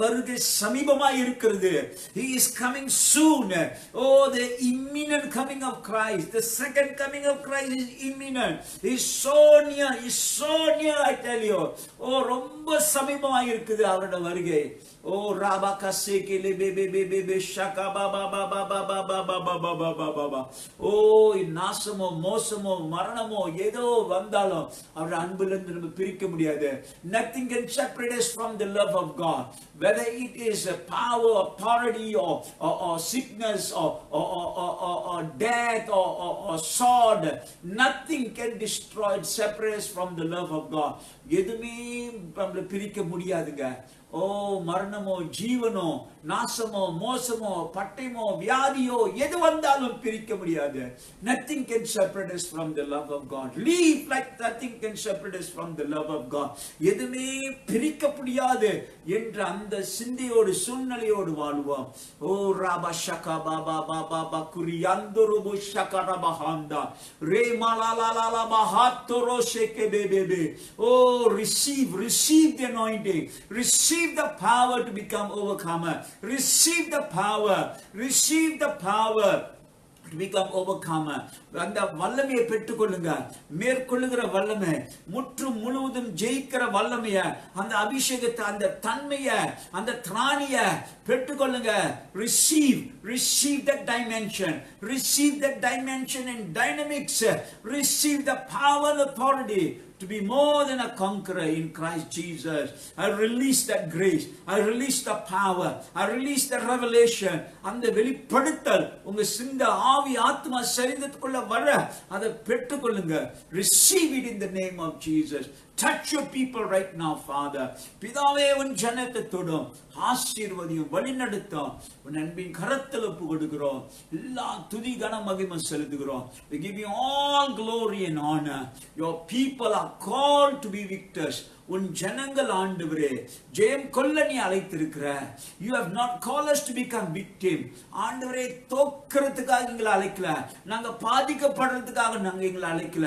வருகை சமீபமாக இருக்கிறது. He is coming soon. Oh, the imminent coming of Christ. The second coming of Christ is imminent. He is so near. He is so near, I tell you. Oh, ரொம்ப சமீபமாக இருக்குது அவரோட வருகை. Oh, rabakase le bebe shaka ba ba ba ba ba ba ba ba ba ba ba ba ba ba. Oh, நாசமோ மோசமோ மரணமோ ஏதோ வந்தாலும் அவருடைய அன்பிலிருந்து நம்ம பிரிக்க முடியாது. Nothing can separate us from the love of God. Whether it is a power, authority, or sickness, or death, or sword, nothing can destroy, separate us from the love of God. எதுமே நம்மள பிரிக்க முடியாதுங்க. ஓ மரணமோ ஜீவனோ நாசமோ மோசமோ பட்டயமோ வியாதியோ எது வந்தாலும் பிரிக்க முடியாது. Nothing can separate us from the love of God. Live like nothing can separate us from the love of God. எதுமே பிரிக்க முடியாது என்ற அந்த சிந்தையோடு சூழ்நிலையோடு வாழ்வோம். ஓ ராபா ஷகா பாபா பாபா பகுரி அந்தருபு ஷகரபஹாந்தா ரே மலாலாலா பஹாத்தரோ ஷேகே பேபே. Oh receive the anointing, receive the power to become overcomer, receive the power to become overcomer. அந்த வல்லமையை பெற்றுக்கொள்ளுங்க. மேற்கொள்ளுகிற வல்லமை, முற்றும் முழுவதும் ஜெயிக்கிற வல்லமைய, அந்த அபிஷேகத்தை, அந்த தன்மைய, அந்த திராணிய பெற்றுக்கொள்ளுங்க. receive that dimension and dynamics. Receive the power and authority to be more than a conqueror in Christ Jesus. I release that grace, I release the power, I release the revelation. அந்த வெளிப்படுத்தல் உங்க சிந்த ஆவி ஆத்மா சரீரத்துக்குள்ள வர அதை பெற்றுக்கொள்ளுங்க. Receive it in the name of Jesus. Touch your people right now, Father. பிதாவே உன் ஜனத்தை தொடும், ஆசீர்வதியும், வழிநடத்தும். உன் அன்பின் கரத்தில் ஒப்பு கொடுக்கிறோம். எல்லா துதி கன மகிமை செலுத்துகிறோம். We give you all glory and honor. Your people are called to be victors. உன் ஜனங்கள் ஆண்டவரே ஜெயம் கொள்ள நீ அழைத்திருக்கிற. You have not called us to become victim. ஆண்டவரே தோக்கிறதுக்காக எங்களை அழைக்கல, நாங்க பாதிக்கப்படுறதுக்காக நாங்க எங்களை அழைக்கல.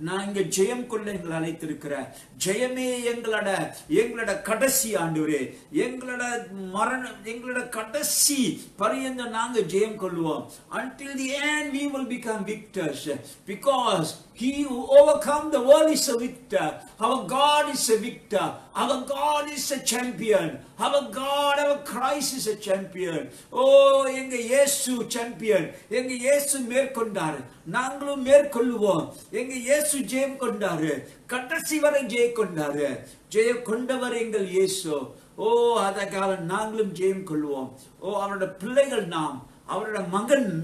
நாங்க ஜெயம் கொள்ள எங்களை அழைத்திருக்கிற. ஜெயமே எங்களோட கடைசி ஆண்டவரே, எங்களோட கடைசி பரியந்த நாங்க ஜெயம் கொள்வோம். Until the end we will become victors, because he who overcome the world is a victor. Our God is a victor. Our God is a champion. Our God, our Christ is a champion. Oh, எங்க இயேசு champion. எங்க இயேசு மேற்கொண்டாரு, நாங்களும் மேற்கொள்வோம். எங்க இயேசு ஜெயம் கொண்டாரு, கடைசி வரை ஜெயம் கொண்டாரு. ஜெயம் கொண்டவர் எங்கள் இயேசு. ஓ அதற்காக நாங்களும் ஜெயம் கொள்வோம். ஓ அவரோட பிள்ளைகள் நாம், அவரோட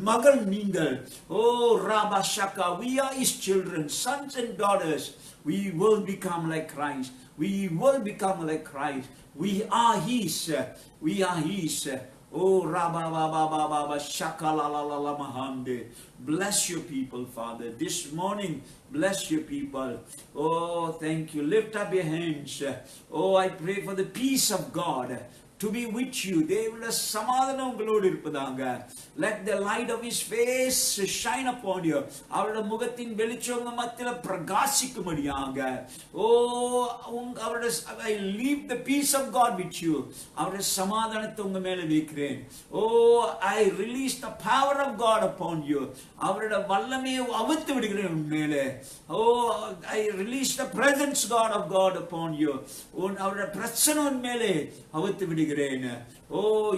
மகள் நீங்கள். ஓ ராபா ஷகா, we are his children, sons and daughters. We will become like Christ. We will become like Christ. We are his. Oh rabba baba baba shaka la la la la mahande. Bless your people, Father, this morning. Bless your people. Oh, thank you. Lift up your hands. Oh, I pray for the peace of God to be with you. தேவனுடைய சமாதானம் உங்களோடு இருப்பதாக. Let the light of his face shine upon you. அவருடைய முகத்தின் வெளிச்சம் உங்க மத்தியில பிரகாசிக்கும்படியாக. I leave the peace of God with you. அவருடைய சமாதானத்தை உங்க மேல வைக்கிறேன். I release the power of God upon you. அவருடைய வல்லமையை அவிழ்த்து விடுகிறேன் உன் மேலே. I release the presence of God upon you. அவருடைய பிரசன்னம் உன் மேலே அவிழ்த்து விடுகிறேன்.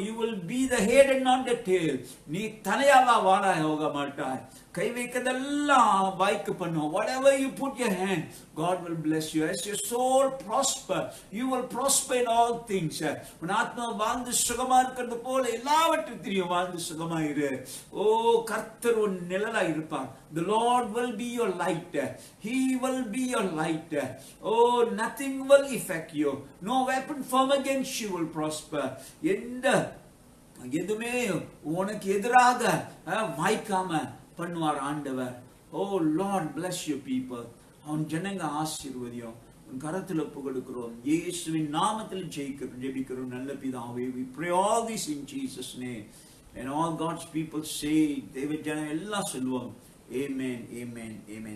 You will be the head and not the tail. நீ தலையாவா வாழாய் போக மாட்டாய். கை வைக்கதெல்லாம் வாய்க்கு பண்ணும். Whatever you put your hand, God will bless you. As your soul prosper, you will prosper in all things. உன் ஆத்மா வாழ்ந்து சுகமா இருக்கிறது போல எல்லாவற்றையும் வாழ்ந்து சுகமா இரு. கர்த்தர் உன் நிழலாய் இருப்பார். The Lord will be your light. He will be your light. Nothing will affect you. No weapon formed against you will prosper. எதுமே உனக்கு எதிராக வாய்க்காம பண்ணுவார் ஆண்டவர். Lord, bless your people. அவன் ஜனங்க ஆசீர்வதியும். உன் கரத்தில் ஒப்பு கொடுக்கிறோம். இயேசுவின் நாமத்தில் ஜெபிக்கிறோம் நல்ல பிதாவே. We pray all this in Jesus' name. And all God's people say, தேவ ஜனம் எல்லாம் சொல்லுவோம். Amen, amen, amen.